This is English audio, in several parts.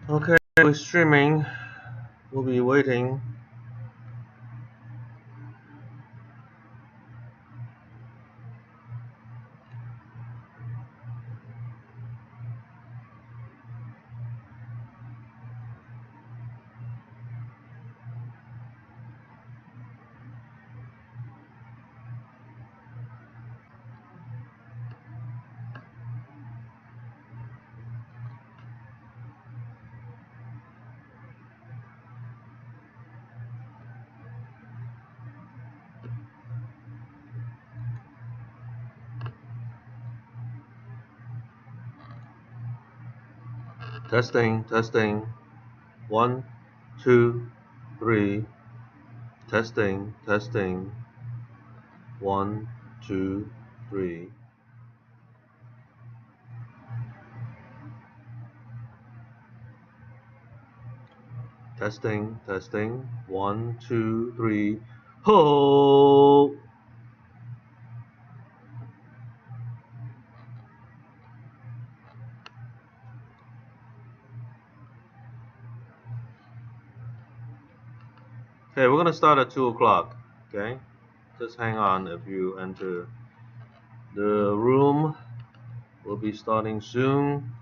Okay, we're streaming. We'll be waiting. Testing, testing. One, two, three. Testing, testing. One, two, three. Testing, testing. One, two, three. Ho! Okay, we're gonna start at 2 o'clock. Okay, just hang on if you enter the room. We'll be starting soon.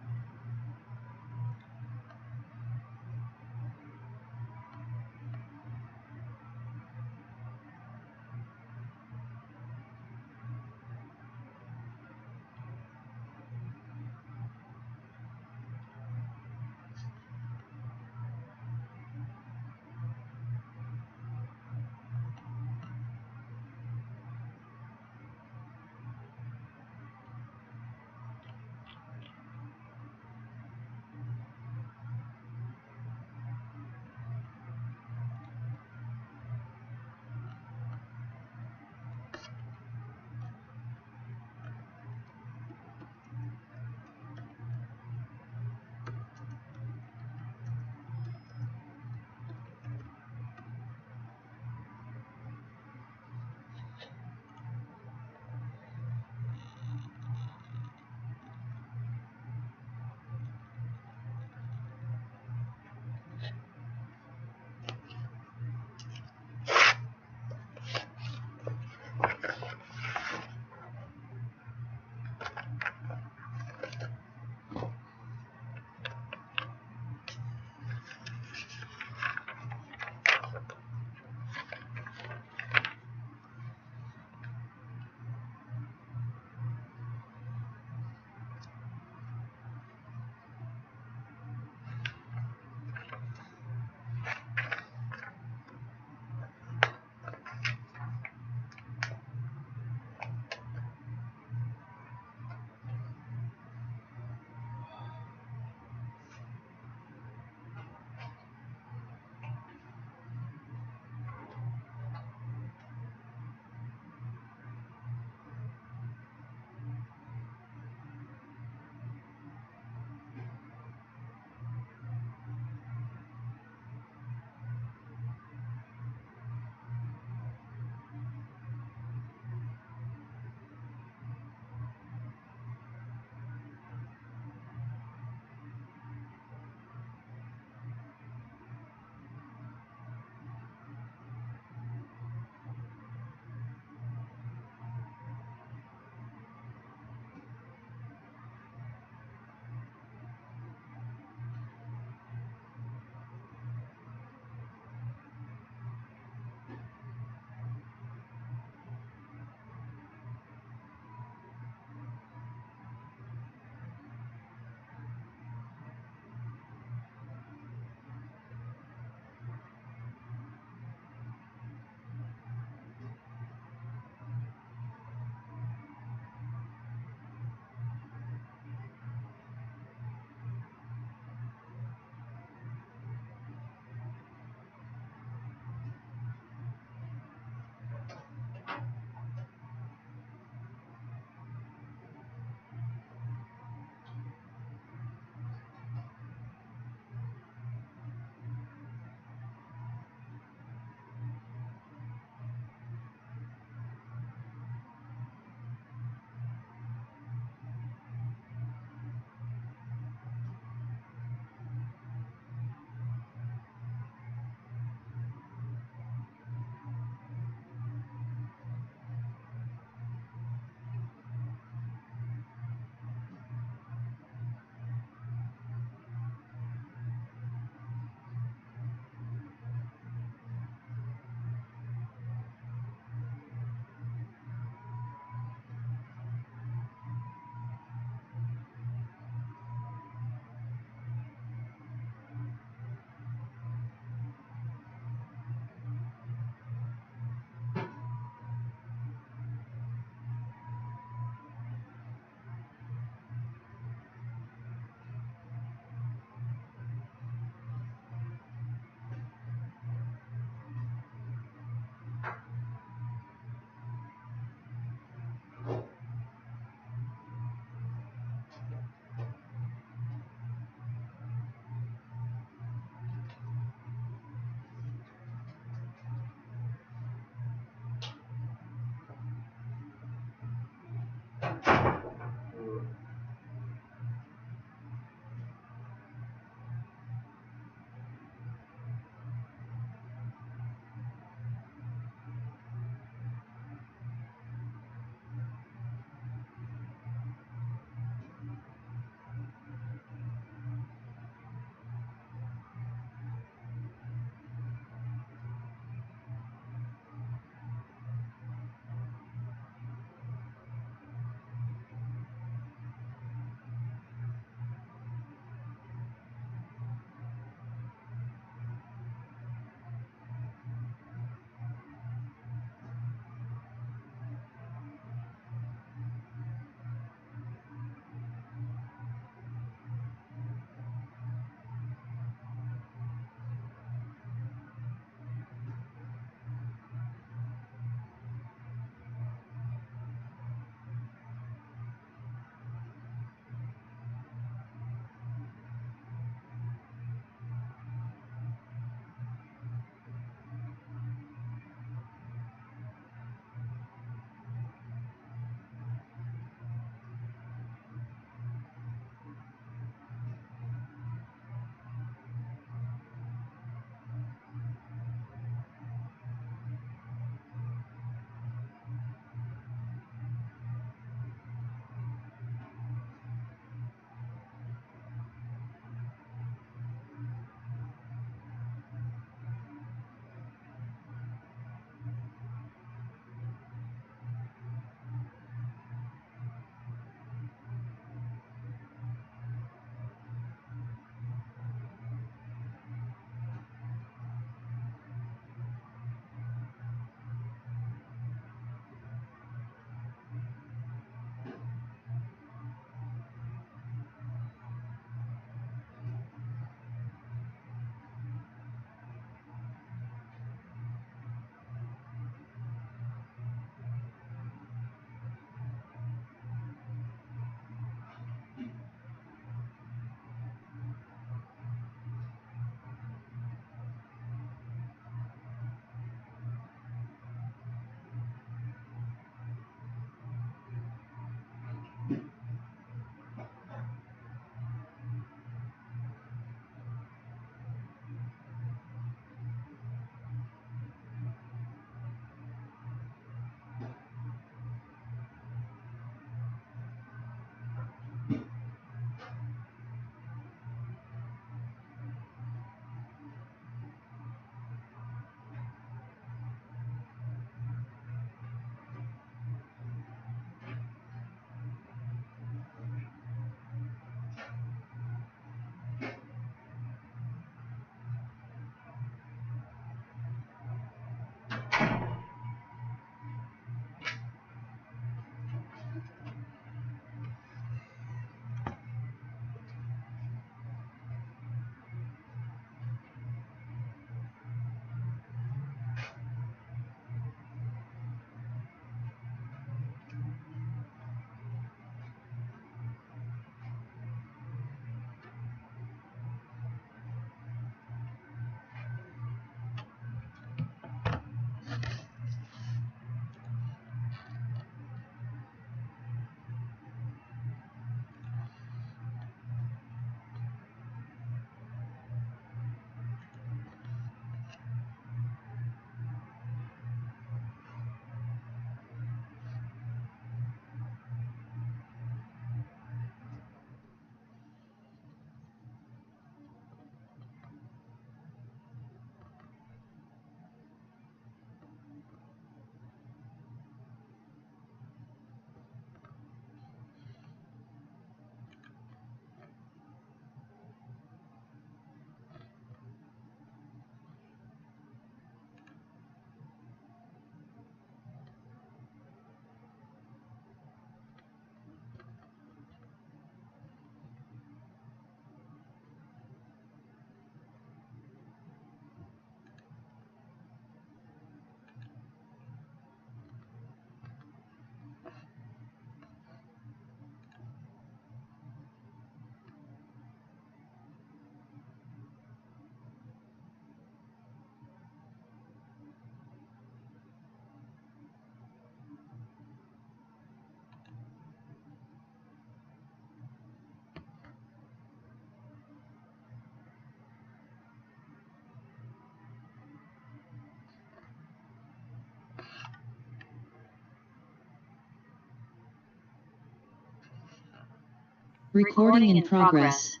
Recording in progress.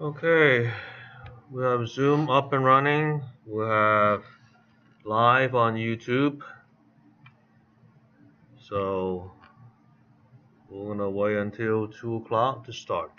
Okay, we have Zoom up and running. We have live on YouTube. So we're gonna wait until 2 o'clock to start.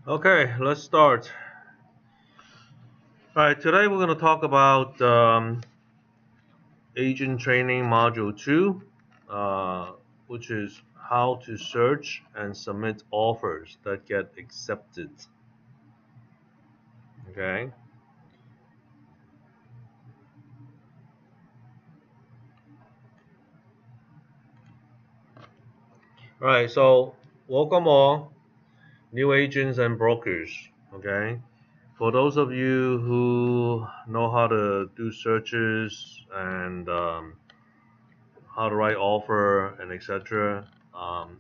Okay, let's start. Alright, today we're going to talk about Agent Training Module 2, which is how to search and submit offers that get accepted. Okay. Alright, so welcome all new agents and brokers. Okay. For those of you who know how to do searches and how to write offer and etc.,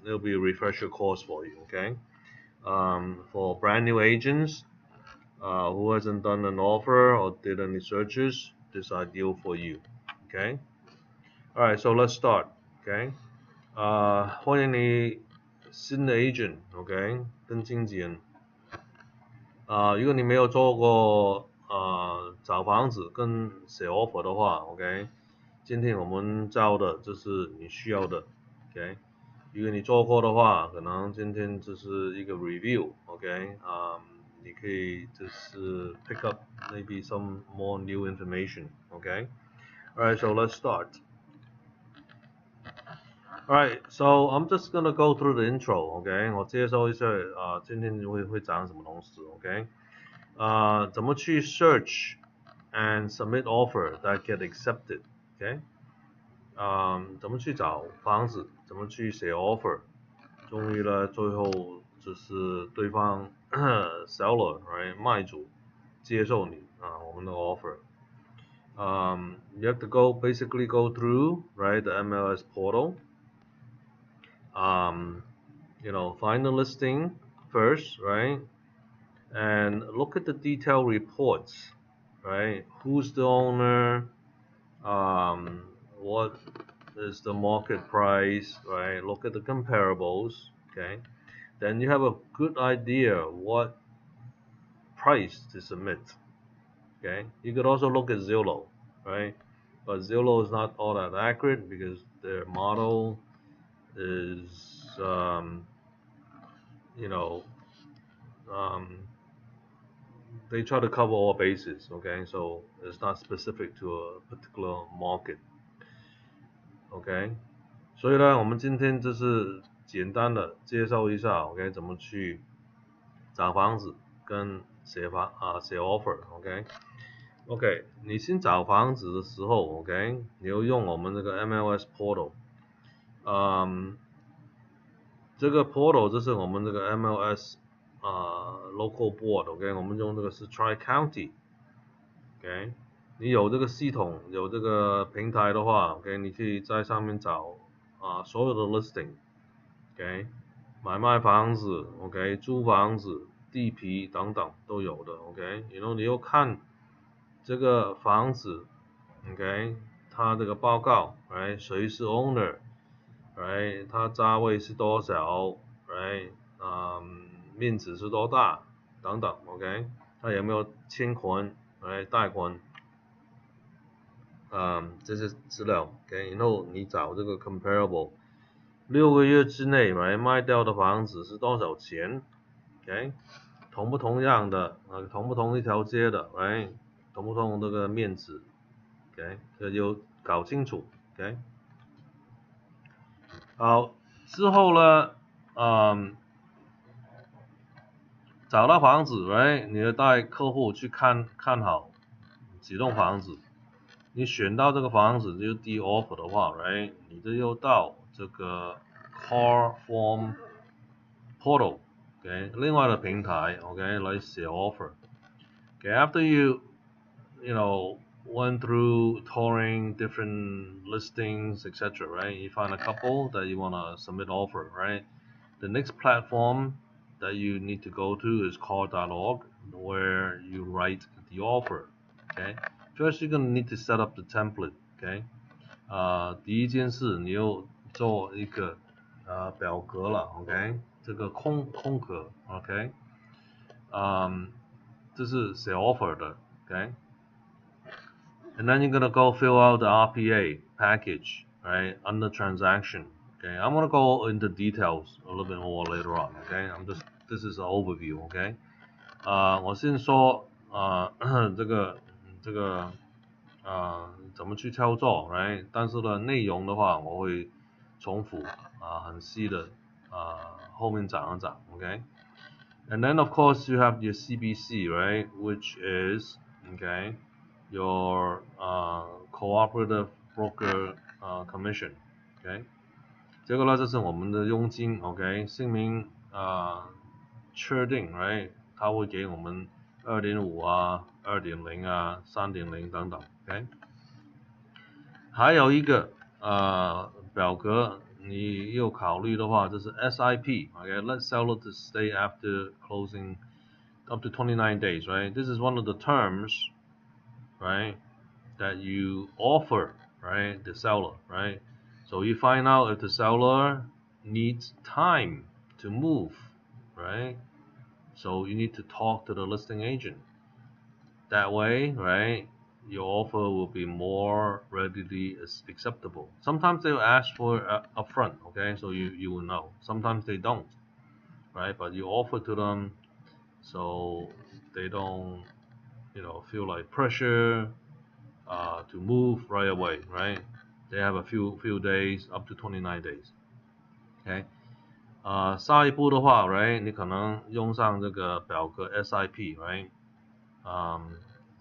it'll be a refresher course for you. Okay. For brand new agents who hasn't done an offer or did any searches, this is ideal for you. Okay. All right, so let's start. Okay. 欢迎你新的 agent。OK， 登经纪人。如果你没有做过找房子跟写 offer 的话 ，OK， 今天我们教的这是你需要的 ，OK。如果你做过的话，可能今天这是一个 review，OK， 你可以就是 pick up maybe some more new information，OK。Alright, so let's start. Alright, so I'm just gonna go through the intro，OK， 我介绍一下今天会讲什么东西 ，OK。怎么去 search and submit offer that get accepted，OK，怎么去找房子，怎么去写 offer，终于呢，最后就是对方seller right 卖主接受你我们的 offer。You have to basically go through right the MLS portal. Find the listing first, right? And look at the detailed reports, right? Who's the owner? What is the market price, right? Look at the comparables, okay? Then you have a good idea what price to submit, okay? You could also look at Zillow, right? But Zillow is not all that accurate because their model is, they try to cover all bases, okay? So it's not specific to a particular market, okay? 所以呢，我们今天就是简单的介绍一下 ，OK， 怎么去找房子跟写offer，OK，OK，你先找房子的时候 ，OK， 你要用我们这个 MLS portal，这个 portal 就是我们这个 MLS local board，OK， 我们用这个是 Tri County，OK， 你有这个系统有这个平台的话 ，OK， 你可以在上面找所有的 listing。OK， 买卖房子 ，OK， 租房子、地皮等等都有的 ，OK， 然后你又看这个房子 ，OK， 它这个报告 ，right， 谁是 owner，right， 它价位是多少 ，right， 面积是多大等等 ，OK， 它有没有欠款 ，right， 贷款，这些资料 ，OK， 然后你找这个 comparable。6个月之内卖掉的房子是多少钱 ？OK， 同不同样的同不同一条街的同不同这个面积 ？OK， 这就搞清楚 ，OK。好，之后呢，找到房子你要带客户去看好几栋房子。你选到这个房子就第一 offer 的话你就要到这个 Carform Portal， OK， 另外的平台 OK 来写 offer。Okay, after you went through touring different listings, etc., right? You find a couple that you want to submit offer, right? The next platform that you need to go to is call.org, where you write the offer. Okay. First, you're gonna need to set up the template. Okay. 第一件事你要做一个表格了 ，OK， 这个空格 ，OK， 这是写 offer 的 ，OK， and then you're gonna go fill out the RPA package, right, under transaction, okay. I'm gonna go into details a little bit more later on, okay. This is an overview, okay. 我先说这个怎么去操作 ，right？ 但是呢，内容的话我会重复很细的后面讲一讲 ，OK？ And then of course you have your CBC, right? Which is okay your cooperative broker commission, okay？ 这个呢就是我们的佣金 ，OK？ 姓名确定 ，right？ 它会给我们2.5 2.0 3.0 等等 ，OK？ 还有一个表格你要考虑的话，就是 SIP，OK？Let seller to stay after closing up to 29 days, right? This is one of the terms, right, that you offer, right, the seller, right? So you find out if the seller needs time to move, right? So you need to talk to the listing agent. That way, right, your offer will be more readily acceptable. Sometimes they'll ask for upfront, okay, so you will know. Sometimes they don't, right, but you offer to them so they don't, feel like pressure to move right away, right? They have a few days, up to 29 days, okay. 下一步的话 ，right， 你可能用上这个表格 SIP, right？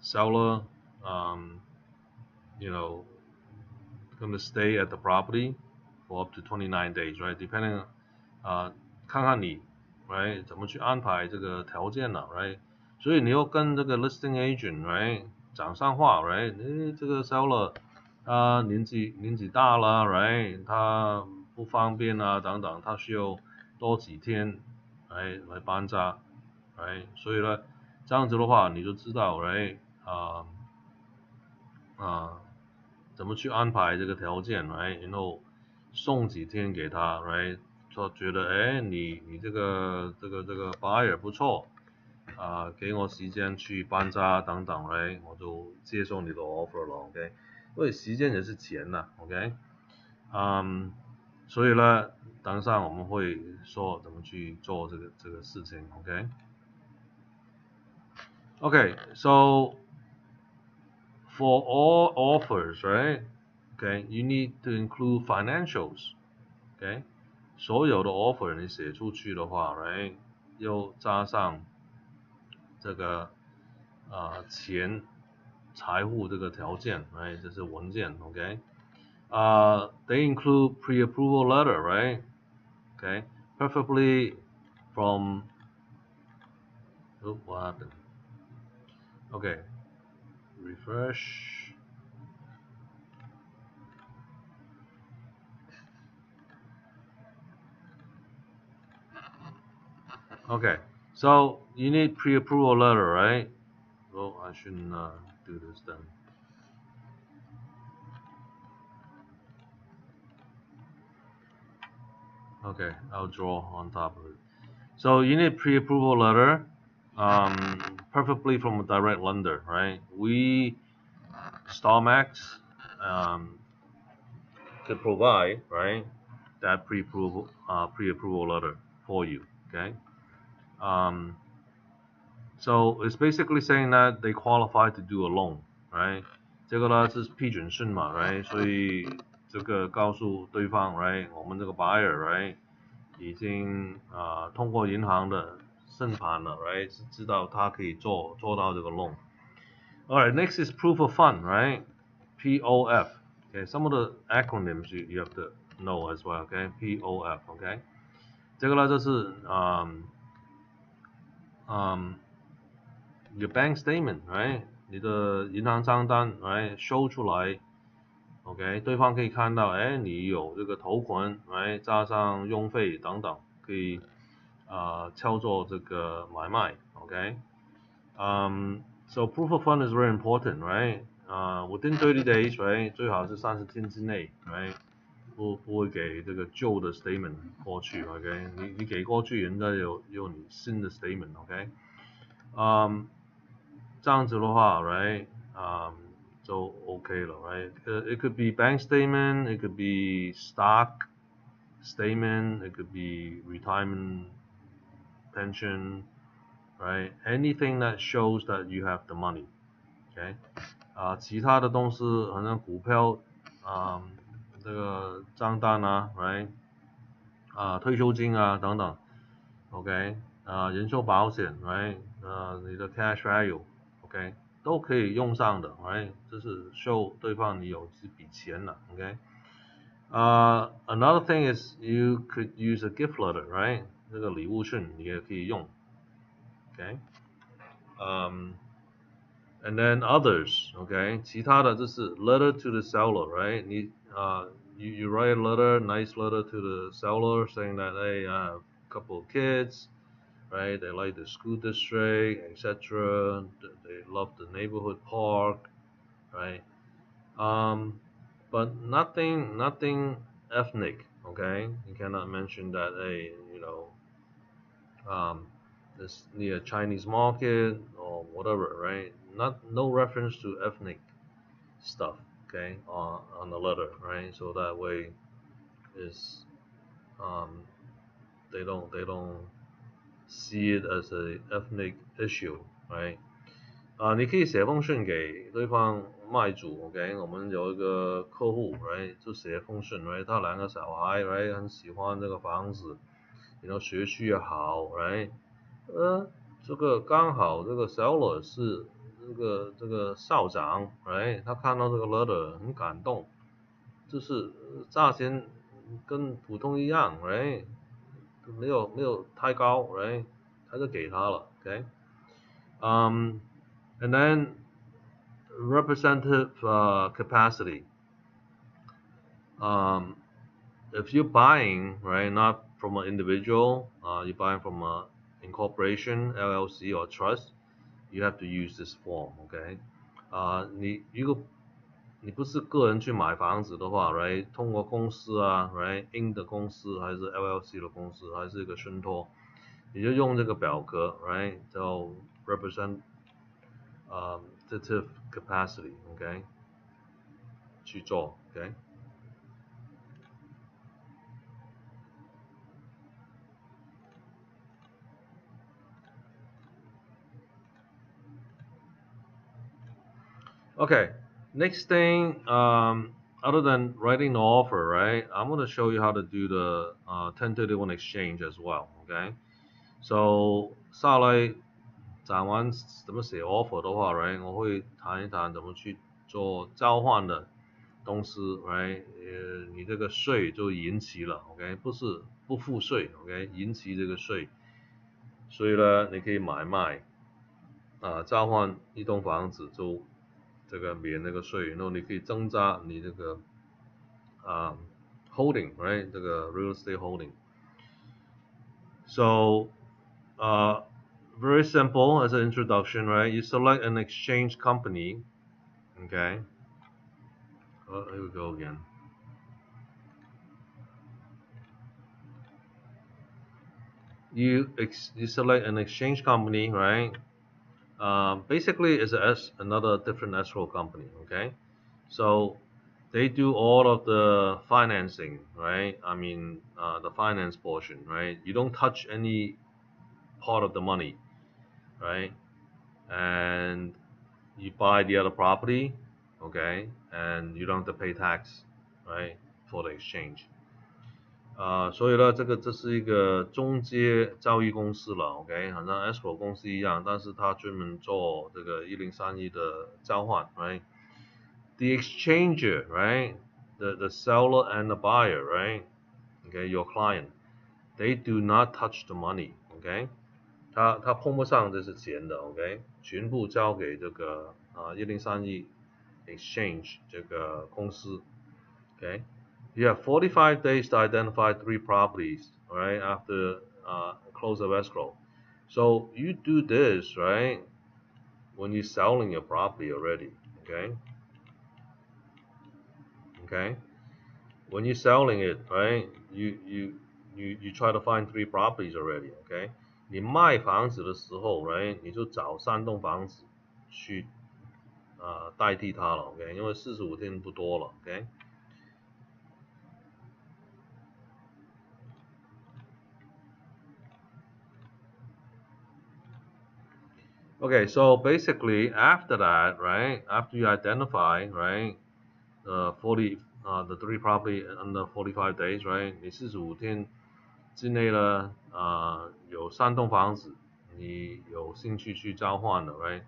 Seller, going to stay at the property for up to 29 days, right? Depending 看看你 ，right 怎么去安排这个条件了 ，right 所以你要跟这个 listing agent right 讲上话 right 这个 seller 他年纪大了 right 他不方便啊等等，他需要多几天来搬家 right 所以呢这样子的话你就知道 right 怎么去安排这个条件 right 然后送几天给他 right 说觉得你这个buyer 不错给我时间去搬家等等 right 我就接受你的 offer 了 OK 因为时间也是钱呐 OK 所以呢等上我们会说怎么去做这个事情 OK so for all offers right okay you need to include financials okay 所有的 offer 你写出去的话 right 要加上这个钱财务这个条件 right 这是文件 OK they include pre-approval letter right okay preferably from what happened okay refresh Okay, so you need pre-approval letter, right? Well, I shouldn't do this then. Okay, I'll draw on top of it. So you need pre-approval letter, preferably from a direct lender, right? We, StarMax, could provide, right, that pre-approval letter for you, okay? So it's basically saying that they qualify to do a loan, right? 这个呢是批准信嘛 ，right？ 所以这个告诉对方 ，right？ 我们这个 buyer right 已经通过银行的审判了 ，right？ 是知道他可以做到这个 loan。Alright, next is proof of fund, right? POF. Okay, some of the acronyms you have to know as well. Okay, POF. Okay， 这个呢就是your bank statement, right？ 你的银行账单 right show 出来 ，OK， 对方可以看到，你有这个头款 right 加上用费等等，可以操作这个买卖 ，OK， so proof of fund is very important, right？ within 30 days, right， 最好是30天之内 ，right， 不会给这个旧的 statement 过去 ，OK， 你给过去，人家有你新的 statement，OK， 这样子的话 ，right， 就 OK 了 ，right？ It could be bank statement, it could be stock statement, it could be retirement pension, right? Anything that shows that you have the money, OK？ 其他的东西好像股票，这个账单啊 ，right？ 退休金啊等等 ，OK？ 人寿保险 ，right？ 你的 cash value。OK， 都可以用上的 ，right？ 这是 show 对方你有这笔钱了 ，OK？ Another thing is you could use a gift letter, right？ 这个礼物信你也可以用 ，OK？ And then others, OK？ 其他的就是 letter to the seller, right？ 你you write a letter, nice letter to the seller saying that hey, I have a couple of kids. Right? They like the school district, etc. They love the neighborhood park, right? But nothing ethnic, okay? You cannot mention that, hey, this near Chinese market or whatever, right? No reference to ethnic stuff, okay, on the letter, right? So that way is they don't see it as a ethnic issue, right？ 你可以写封信给对方卖主 ，OK？ 我们有一个客户 ，right？ 就写封信 ，right？ 他2个小孩 ，right？ 很喜欢这个房子，学区也好 ，right？ 这个刚好这个 seller 是这个校长 ，right？ 他看到这个 letter 很感动，就是价钱跟普通一样 ，right？没有太高 right， 他就给他了 okay， and then representative capacity. If you're buying, right, not from an individual, you're buying from a incorporation, LLC or trust, you have to use this form, okay? 如果你不是个人去买房子的话 right， 通过公司啊 right， Inc 的公司还是 LLC 的公司还是一个信托，你就用这个表格 right， 叫 representative capacity, okay， 去做 okay。 Okay, next thing, other than writing the offer, right? I'm going to show you how to do the 1031 exchange as well, okay? So 下来讲完怎么写 offer 的话 right， 我会谈一谈怎么去做交换的东西 right， 你这个税就延期了 OK， 不是不付税 OK， 延期这个税，所以呢你可以买卖交换一栋房子就这个免那个税，然后你可以增加你这个holding right， 这个 real estate holding。 So very simple as an introduction, right? You select an exchange company, okay? Oh, here we go again. You select an exchange company, right? Basically, it's another different escrow company, okay? So they do all of the financing, right? I mean, the finance portion, right? You don't touch any part of the money, right? And you buy the other property, okay? And you don't have to pay tax, right? For the exchange. 所以呢，这是一个中介交易公司了 ，OK， 好像 escrow 公司一样，但是它专门做这个1031的交换 ，right？The exchanger, right? The seller and the buyer, right? Okay, your client, they do not touch the money, okay? 他碰不上这些钱的 ，OK， 全部交给这个1031 exchange 这个公司 ，OK。You have 45 days to identify 3 properties, right, after close of escrow. So you do this, right, when you're selling your property already, okay? Okay? When you're selling it, right, you try to find 3 properties already, okay? 你卖房子的时候 ，right， 你就找3栋房子去代替它了 ，OK， 因为45天不多了 ，OK。Okay, so basically after that, right, after you identify, right, the 3 property under 45 days, right， 你45天之内呢，有3栋房子，你有兴趣去交换的 ，right，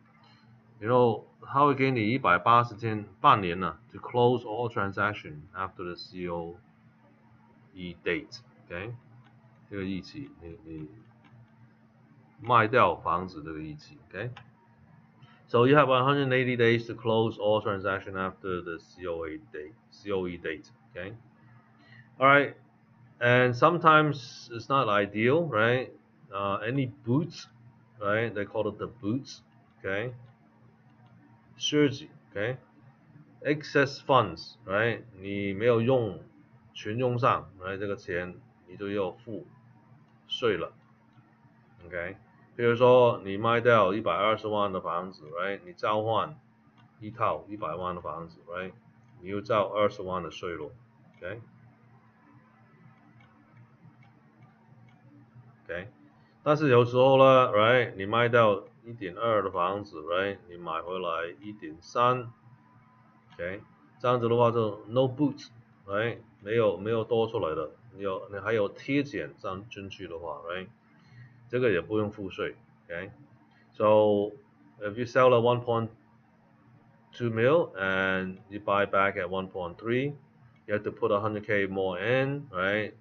然后他会给你180天，半年呢 ，to close all transaction after the COE date, okay， 这个日期你卖掉房子这个日期 ，okay。So you have 180 days to close all transaction after the COE date, okay? All right, and sometimes it's not ideal, right? Any boots, right? They call it the boots, okay? Surge, okay? Excess funds, right? 你没有用，全用上， right? 这个钱你就要付税了 ，OK？ 比如说你卖掉120万的房子 ，right？ 你交换一套100万的房子 ，right？ 你又交20万的税咯 ，OK？ 但是有时候呢 ，right？ 你卖掉1.2的房子 ，right？ 你买回来1.3 ，OK？ 这样子的话就 no boots，right？ 没有多出来的，你还有贴减进去的话 ，right？ 这个也不用付税 ，OK？ So if you sell at 1.2 mil and you buy back at 1.3, you have to put 100K more in, right?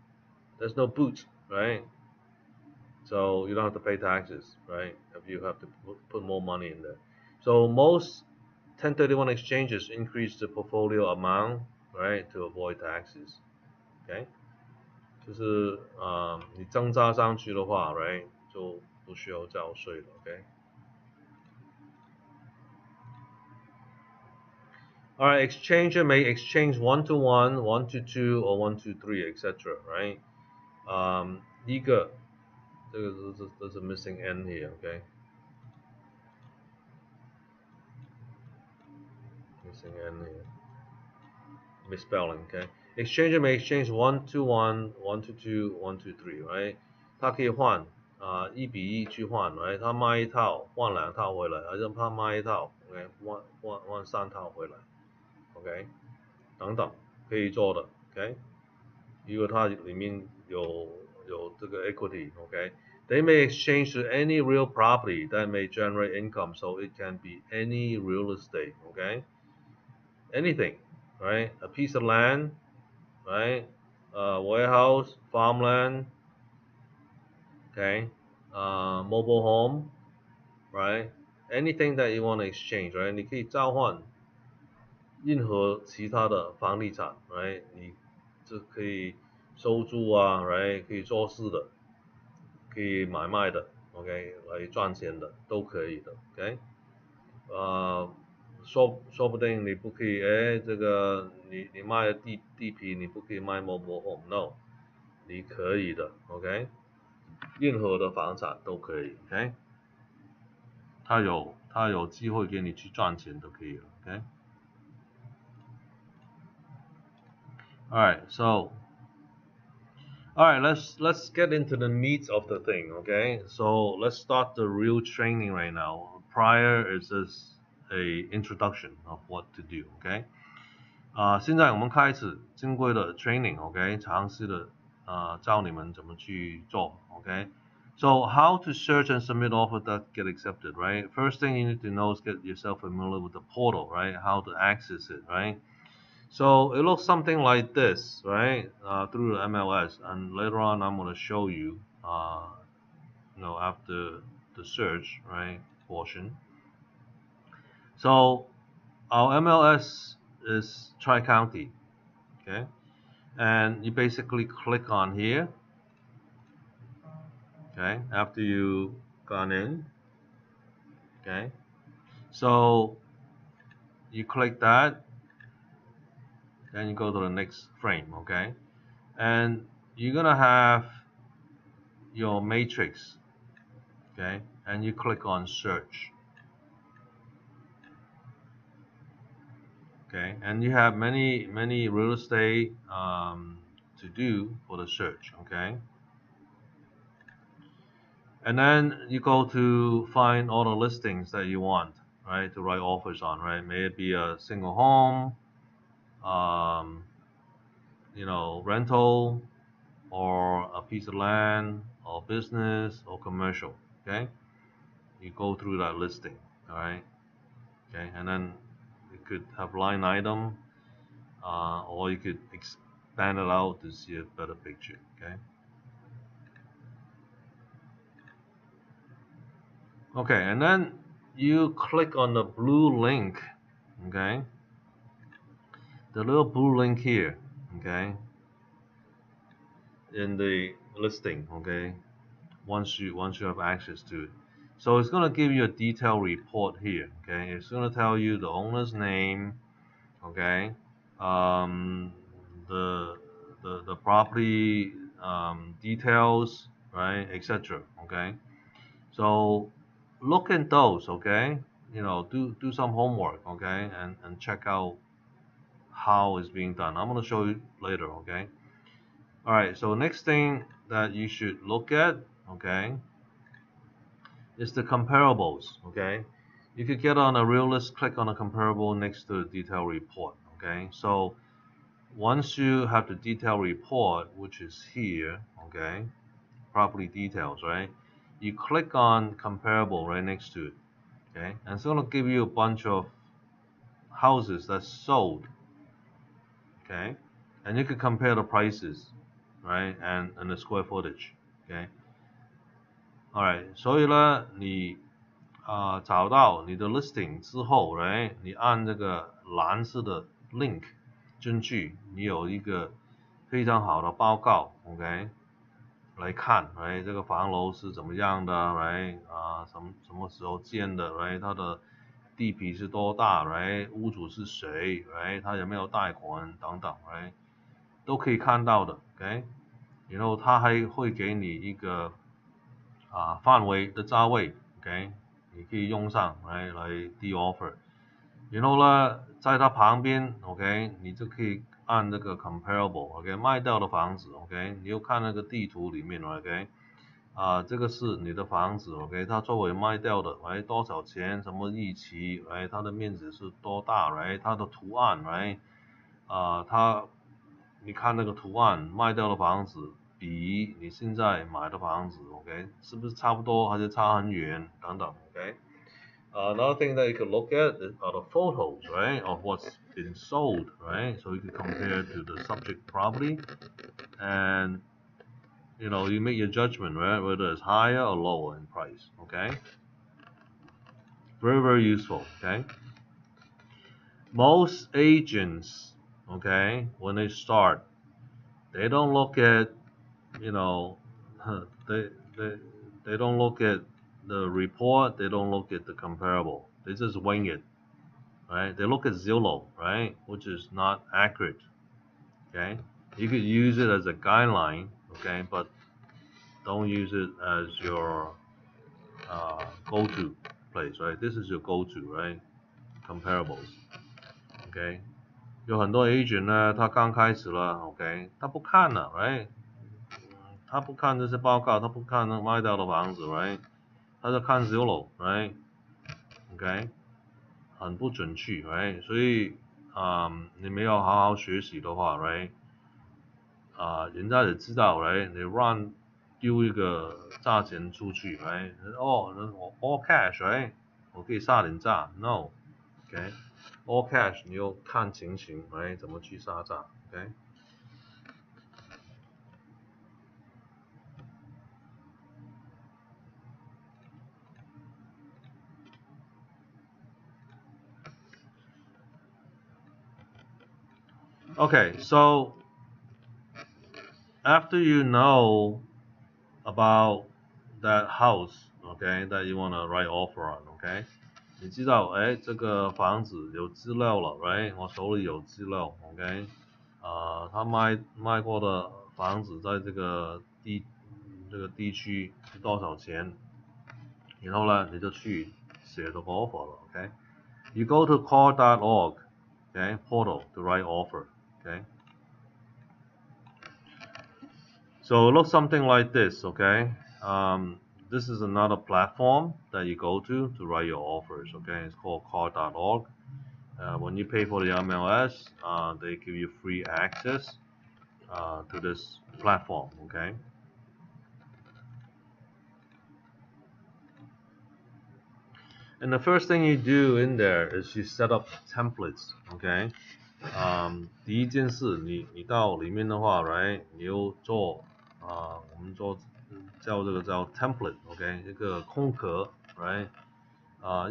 There's no boots, right? so you don't have to pay taxes, right? If you have to put more money in there. So most 1031 exchanges increase the portfolio amount, right, to avoid taxes. Okay， 就是你增加上去的话 ，right， 就不需要交税了。OK。Alright, exchanger may exchange 1-to-1, 1-to-2, or 1-to-3, etc. Right? 第一个，这个there's a missing n here, okay? Missing n here. Misspelling, okay? Exchanger may exchange 1-to-1, 1-to-2, 1-to-3, right? 它可以换1:1去换 right? 它卖一套换2套回来，还是它卖一套 ，OK？ 换3套回来 ，OK？ 等等可以做的 ，OK？ 如果它里面有这个 equity，OK？ They may exchange to any real property that may generate income, so it can be any real estate, okay? Anything, right? A piece of land, right? A warehouse, farmland, okay? Mobile home, right? Anything that you want to exchange, right? 你可以交换任何其他的房地产 ，right？ 你这可以收租啊 ，right？ 可以做事的，可以买卖的 ，OK？ 来赚钱的都可以的 ，OK？ 说不定你不可以，这个你卖地皮，你不可以卖 mobile home，no， 你可以的 ，OK？ 任何的房产都可以 ，OK？ 它有机会给你去赚钱都可以了 ，OK？ Alright, so alright, let's get into the meat of the thing, okay? So let's start the real training right now. Prior is just a introduction of what to do, okay? 现在我们开始正规的 training, okay? 尝试的教你们怎么去做 okay? So how to search and submit offers that get accepted, right? First thing you need to know is get yourself familiar with the portal, right? How to access it, right? So it looks something like this, right? Through the MLS, and later on I'm going to show you, after the search, right, portion. So our MLS is Tri-County, okay? And you basically click on here, okay? After you gone in, okay? So you click that, then you go to the next frame, okay? And you're gonna have your matrix, okay? And you click on search, okay? And you have many real estate to do for the search, okay? And then you go to find all the listings that you want, right? To write offers on, right? May it be a single home, rental, or a piece of land, or business, or commercial, okay? You go through that listing, all right? Okay, and then you could have line item, or you could expand it out to see a better picture, okay? Okay, and then you click on the blue link, okay? The little blue link here, okay? In the listing, okay? Once you have access to it. So it's gonna give you a detailed report here, okay? It's gonna tell you the owner's name, okay? The property details, right, etc. Okay, so look at those, okay? Do some homework, okay, and check out how it's being done. I'm gonna show you later, okay? All right. So next thing that you should look at, okay, is the comparables, okay? You could get on a realist, click on a comparable next to the detail report, okay? So once you have the detail report, which is here, okay, property details, right? You click on comparable right next to it, okay? And it's gonna give you a bunch of houses that's sold, okay? And you can compare the prices, right? And the square footage, okay? Alright， 所以呢，你找到你的 listing 之后，你按这个蓝色的 link 进去，你有一个非常好的报告 ，OK， 来看，这个房楼是怎么样的，什么时候建的，它的地皮是多大，屋主是谁，他有没有贷款等等，都可以看到的 ，OK， 然后他还会给你一个范围的价位 ，OK， 你可以用上来递 offer。然后呢，在它旁边 ，OK， 你就可以按这个 comparable，OK， 卖掉的房子 ，OK， 你又看那个地图里面 ，OK， 这个是你的房子 ，OK， 它作为卖掉的，多少钱，什么日期，它的面积是多大，它的图案，你看那个图案，卖掉的房子比你现在买的房子 ，OK， 是不是差不多，还是差很远，等等 ，OK。Another thing that you could look at are the photos, of what's been sold, So you can compare to the subject property, and you make your judgment, whether it's higher or lower in price, okay? Very, very useful, okay? Most agents, okay, when they start, they don't look at, they, they, they don't look at the report, they don't look at the comparable. They just wing it. They look at Zillow, which is not accurate, okay? You could use it as a guideline, okay, but don't use it as your go-to place, This is your go-to, Comparables, okay? 有很多 agent 呢，他刚开始了 ，OK， 他不看了 他不看这些报告，他不看那卖掉的房子 他就看 Zillow，OK， 很不准确 所以你没有好好学习的话人家也知道你乱丢一个价钱出去all cash 我可以杀人价 no OK all cash 你要看情形怎么去杀价 OK。 Okay, so after you know about that house, okay, that you want to write offer on, okay, 你知道这个房子有资料了 我手里有资料 OK， 他卖过的房子在这个地区是多少钱，然后呢你就去写这个 offer 了 OK。 You go to call.org, okay, portal to write offer, okay. So it looks something like this, okay. This is another platform that you go to write your offers, okay. It's called call.org. When you pay for the MLS, they give you free access to this platform, okay. And the first thing you do in there is you set up templates, okay. 第一件事，你到里面的话 你要做我们叫这个叫 template, OK， 一个空壳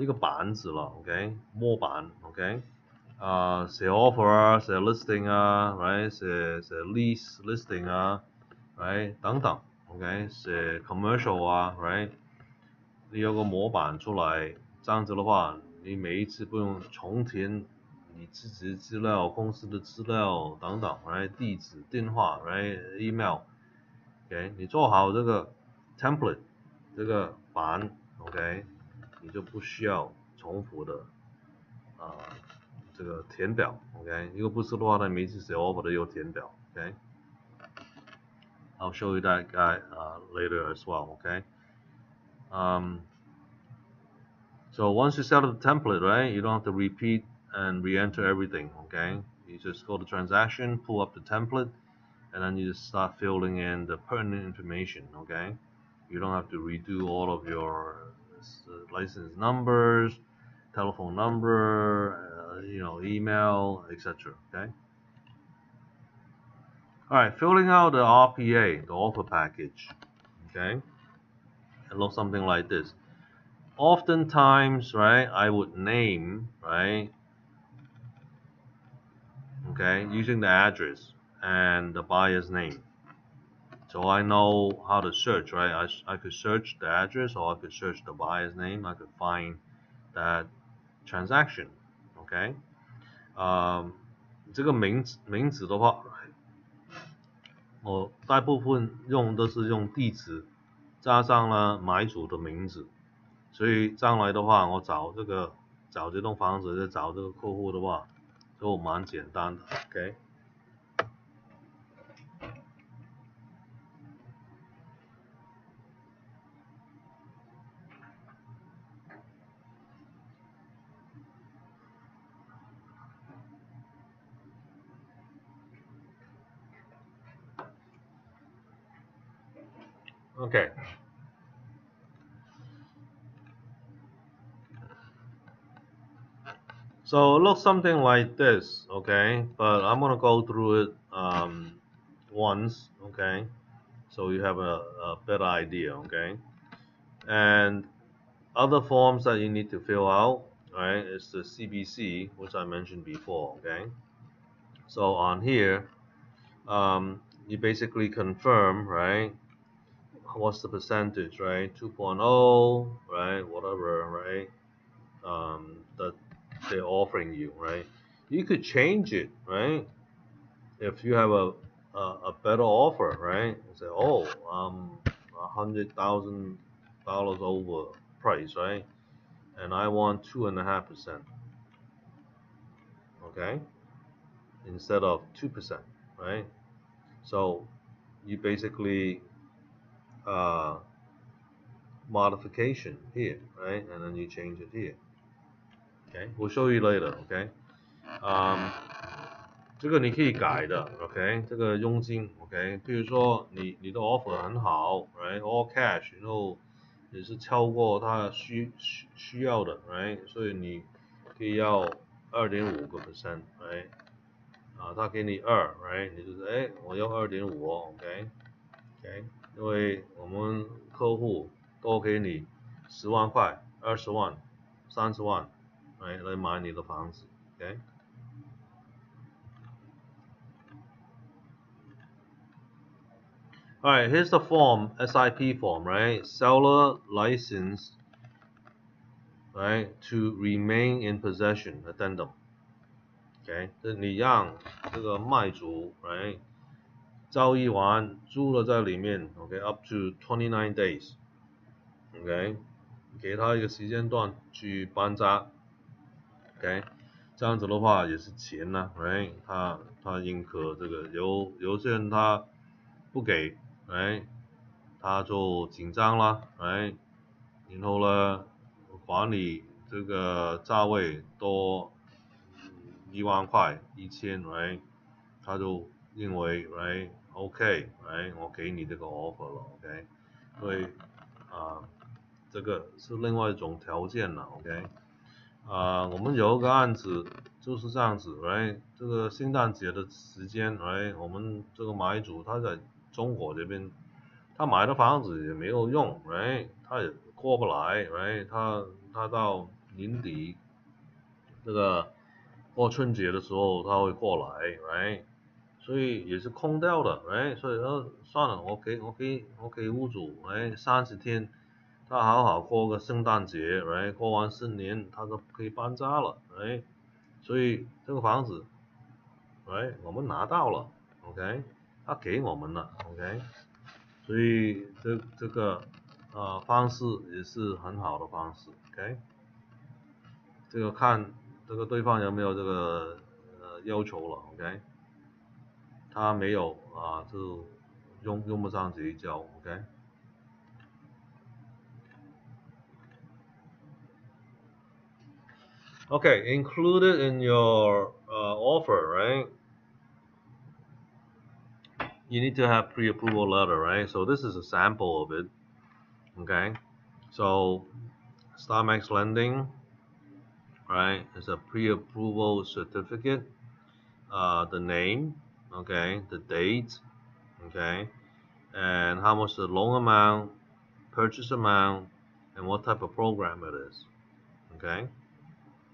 一个板子了 OK， 模板 OK， 写 offer 啊，写 listing 啊 写 lease listing 啊等等 OK， 写 commercial 啊你有个模板出来，这样子的话你每一次不用重填你自己的资料、公司的资料等等地址、电话email OK， 你做好这个 template 这个板 OK， 你就不需要重复的这个填表 OK， 如果不是的话呢，每次写 offer 都有填表 OK。 I'll show you that guy later as well, okay. So once you set up the template, you don't have to repeat and re-enter everything, okay. You just go to transaction, pull up the template, and then you just start filling in the pertinent information, okay. You don't have to redo all of your license numbers, telephone number, email, etc. Okay. All right, filling out the RPA, the offer package. Okay. It looks something like this. Oftentimes, right, I would name, right, okay, using the address and the buyer's name. So I know how to search, right? I could search the address or I could search the buyer's name. I could find that transaction, okay? 这个名字的话，我大部分用都是用地址加上了买主的名字，所以将来的话，我找这栋房子，找这个客户的话，就蛮简单的 ，OK。Okay. So it looks something like this, okay? But I'm gonna go through it once, okay? So you have a better idea, okay? And other forms that you need to fill out, right, is the CBC, which I mentioned before, okay? So on here, you basically confirm, right? What's the percentage, right? 2.0, right? Whatever, right? That they're offering you, right? You could change it, right? If you have a better offer, right? Say, oh, $100,000 over price, right? And I want 2.5%, okay? Instead of 2%, right? So you basically modification here, right? And then you change it here. Okay, we'll show you later. Okay. 这个你可以改的 ，OK， 这个佣金 ，OK， 譬如说你的 offer 很好 ，right，all cash， 然后也是超过他需要的 ，right， 所以你可以要2.5%，right， 他给你2 ，right， 你就是我要2.5哦 ，OK，OK， 因为我们客户多给你10万块、20万、30万，来买你的房子 ，OK。Alright, here's the form, SIP form, right? Seller license, right, to remain in possession, addendum. Okay, 这你让这个卖主 right 交易完租了在里面 ，OK, up to 29 days, OK, 给他一个时间段去搬家 ，OK， 这样子的话也是钱呐 ，right？ 他认可这个，有些人他不给 ，right？ 他就紧张啦 ，right？ 然后呢，管理这个价位多1万块、1000 ，right？ 他就认为 ，right？OK，right？ 我给你这个 offer 了 ，OK？ 所以这个是另外一种条件了 ，OK？ 我们有一个案子就是这样子 ，right？ 这个圣诞节的时间 ，right？ 我们这个买主他在中国这边，他买的房子也没有用 ，right？ 他也过不来 ，right？ 他到年底这个过春节的时候他会过来 ，right？ 所以也是空掉的 ，right？ 所以算了，我给屋主 ，right？ 30天。他好好过个圣诞节 ，right？ 过完新年他就可以搬家了 ，right？ 所以这个房子 ，right？ 我们拿到了 ，OK？ 他给我们了 ，OK？ 所以这个方式也是很好的方式 ，OK？ 这个看这个对方有没有这个要求了 ，OK？ 他没有就用不上这一招 ，OK？ Okay, included in your offer, right? You need to have pre-approval letter, right? So this is a sample of it. Okay, so StarMax Lending, right? Is a pre-approval certificate. The name, okay, the date, okay, and how much the loan amount, purchase amount, and what type of program it is. Okay,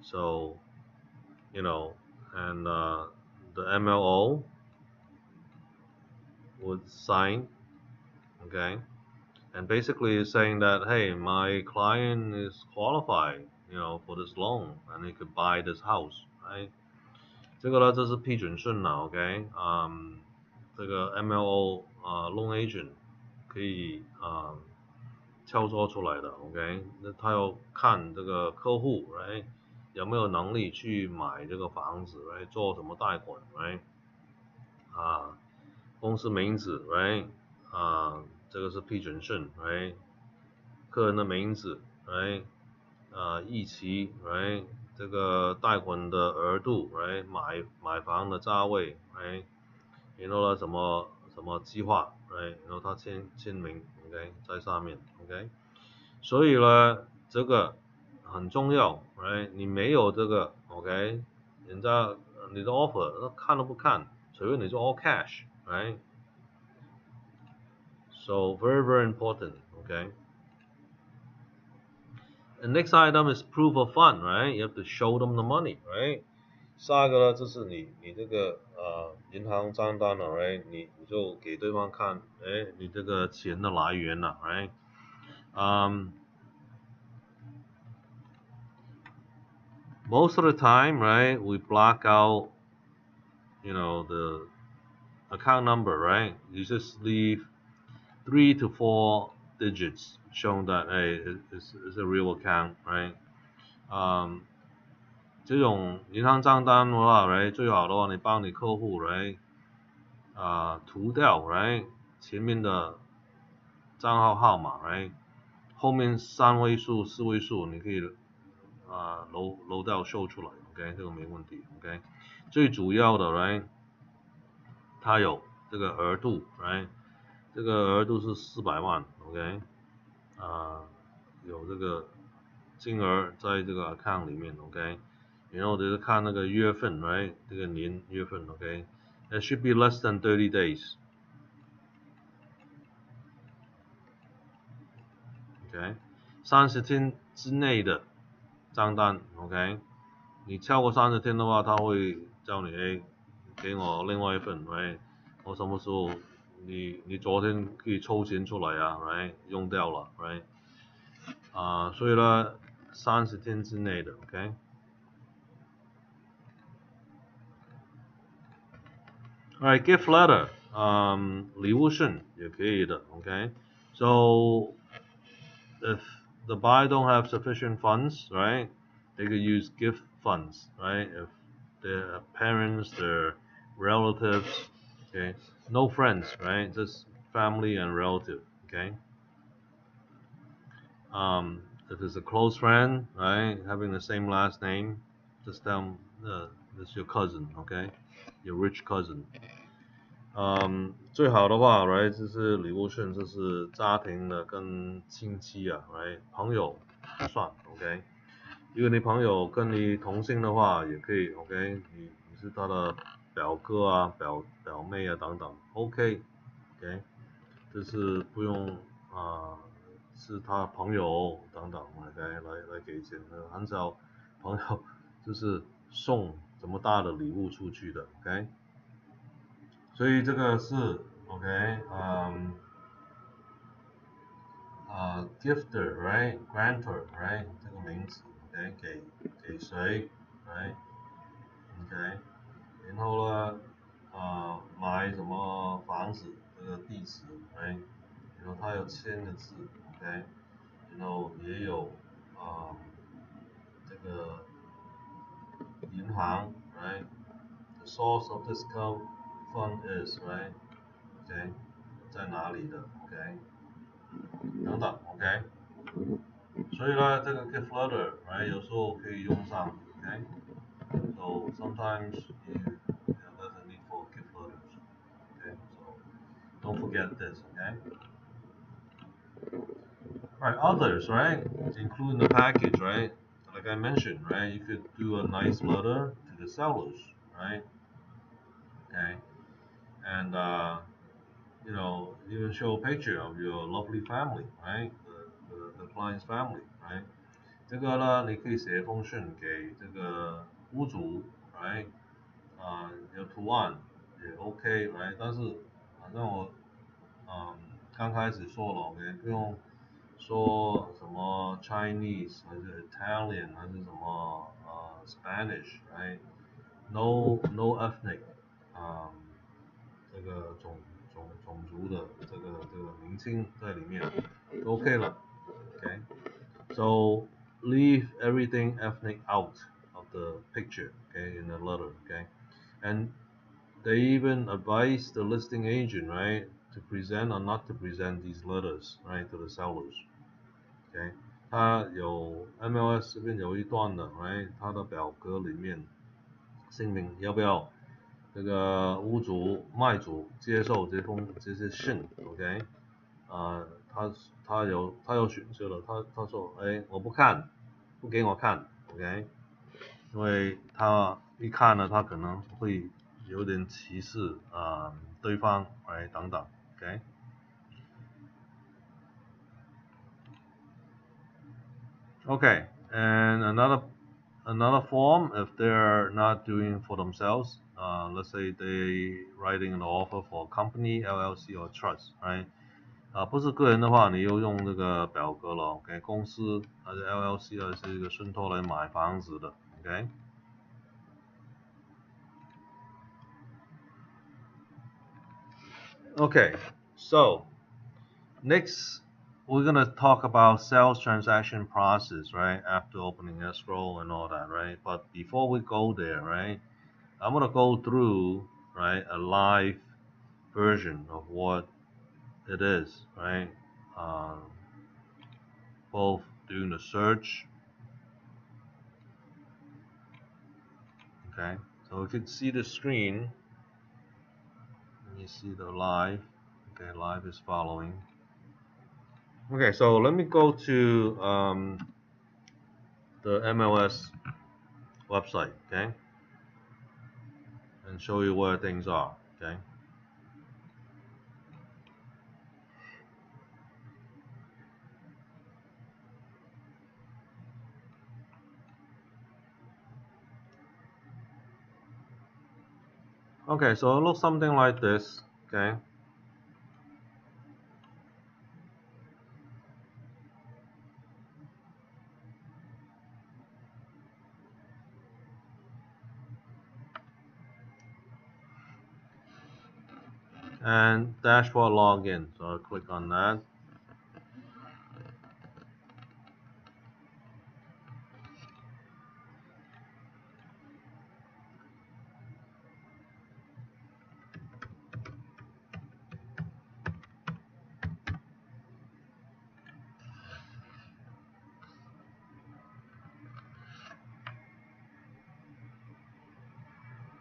so you know, and the MLO would sign. Okay, and basically it's saying that hey, my client is qualified, for this loan, and he could buy this house, right？这个呢，这是批准顺了，OK，这个 MLO loan agent 可以敲作出来的，OK，那他要看这个客户，right，有没有能力去买这个房子，right，做什么贷款，right，公司名字，right，这个是批准顺，right，个人的名字，right，日期，right，这个贷款的额度，right，买房的价位，right，然后呢什么计划，right，然后他签名，OK，在上面，OK，所以呢这个很重要，right，你没有这个，OK，人家你的 offer 看都不看，除非你做 all cash，right，so very very important，OK。And next item is proof of fund, right? You have to show them the money, right? 下一个呢，就是你这个银行账单了，right？你就给对方看，哎，你这个钱的来源了，right？ Most of the time, right, we block out, the account number, right? You just leave 3 to 4 digits showing that hey, it's a real account, right? 这种银行账单的话，right， 最好的话，你帮你客户，right，涂掉，right，前面的账号号码，right，后面3位数、4位数，你可以楼掉秀出来，OK， 这个没问题，OK。最主要的，right，它有这个额度，right，这个额度是400万，OK，有这个金额在这个 account 里面 ，OK， 然后就是看那个月份 ，right， 这个年月份 ，OK，it should be less than 30 days，OK， 30天之内的账单 ，OK， 你超过30天的话，他会叫你给我另外一份 ，right， 我什么时候你昨天可以抽钱出来啊 ，right， 用掉了 ，right。所以呢，30天之内的 ，OK。Alright, gift letter， 礼物信也可以的 ，OK。So if the buyer don't have sufficient funds, right, they could use gift funds, right? If their parents, their relatives, okay, no friends, right, just family and relative, okay. If it's a close friend, right, having the same last name, just tell them it's your cousin, okay, your rich cousin. 最好的话，right， 就是礼物信，就是家庭的跟亲戚啊，right， 朋友不算 ，OK。如果你朋友跟你同姓的话，也可以 ，OK， 你是他的表哥啊、表妹啊等等 ，OK，OK， 就是不用是他朋友等等来给钱的，很少朋友就是送这么大的礼物出去的 ，OK。所以这个是 OK， gifter right grantor right 这个名词 OK 给谁 right OK， 然后呢买什么房子这个地址 right， 然后他有签的字 OK， 然后也有这个银行 right the source of this fund is right OK 在哪里的 OK 等等 OK， 所以呢这个 gift letter right 有时候可以用上 OK， so sometimes there's a need for gift letters OK， so don't forget this OK。 Right, others right include in the package right like I mentioned right you could do a nice letter to the sellers right okay and even show a picture of your lovely family, right? the client's family, right？ 这个呢，你可以写一封信给这个屋主 ，right？ 有图案也 OK，right？ 但是反正我刚开始说了 ，OK， 不用说什么 Chinese 还是 Italian 还是什么Spanish，right？No ethnic， 这个种族的这个名称在里面就 OK 了 ，OK？So leave everything ethnic out of the picture, okay, in the letter, okay? And they even advise the listing agent, right, to present or not to present these letters, right, to the sellers, okay? 它有 MLS 这边有一段的 ，right， 它的表格里面姓名要不要这个屋主、卖主接受这些信 ，OK？ 他有选择了，他说，哎，我不看，不给我看 ，OK？ 因为他一看呢，他可能会有点歧视对方，哎，等等 ，OK？ Okay, and another form, if they're not doing for themselves, let's say they writing an offer for a company, LLC or trust, right? 不是个人的话，你又用这个表格了 ，OK？ 公司还是 LLC 还是一个信托来买房子的 ，OK？ Okay, so next we're gonna talk about sales transaction process, right? After opening escrow and all that, right? But before we go there, right? I'm gonna go through, right, a live version of what it is, right? Both doing the search, okay? So you can see the screen. You see the live. Okay, live is following. Okay, so let me go to the MLS website, okay, and show you where things are, okay. Okay, so it looks something like this, okay. And dashboard login, so I'll click on that.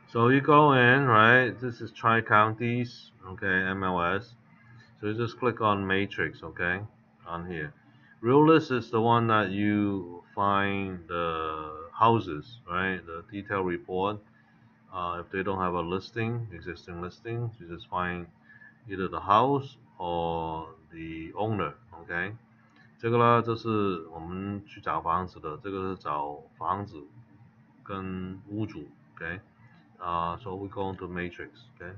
So you go in, right? This is Tri-Counties, okay, MLS. So you just click on Matrix, okay, on here. Realist is the one that you find the houses, right? The detail report. If they don't have a listing, existing listing, you just find either the house or the owner, okay? 这个呢，就是我们去找房子的，这个是找房子跟屋主 ，OK？ So we go into matrix, okay?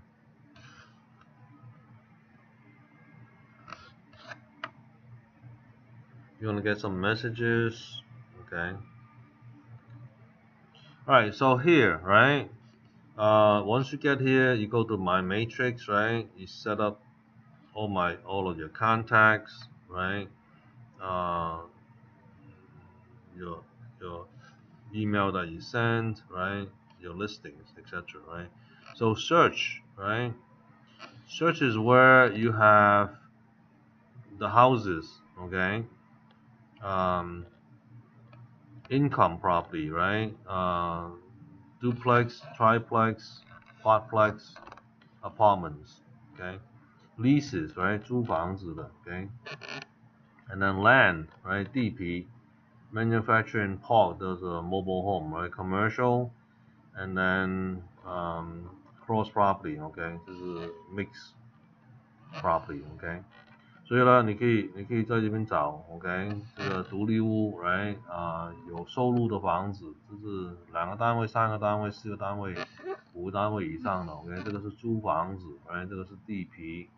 You want to get some messages, okay? Alright, so here, right? Once you get here, you go to my matrix, right? You set up all of your contacts, right? Your email that you send, right? Your listings, etc., right? So search, right? Search is where you have the houses, okay? Income property, right? Duplex, triplex, quadplex, apartments, okay? Leases, right? 租房子的 okay? And then land, right? 地皮 manufacturing park, there's a mobile home, right? Commercial, and then cross property, okay? This is a mixed property, okay? 所以呢，你可以在这边找 ，OK， 这个独立屋 ，right， 有收入的房子，就是2个单位、3个单位、4个单位、5个单位以上的 ，OK， 这个是租房子 ，right， 这个是地皮，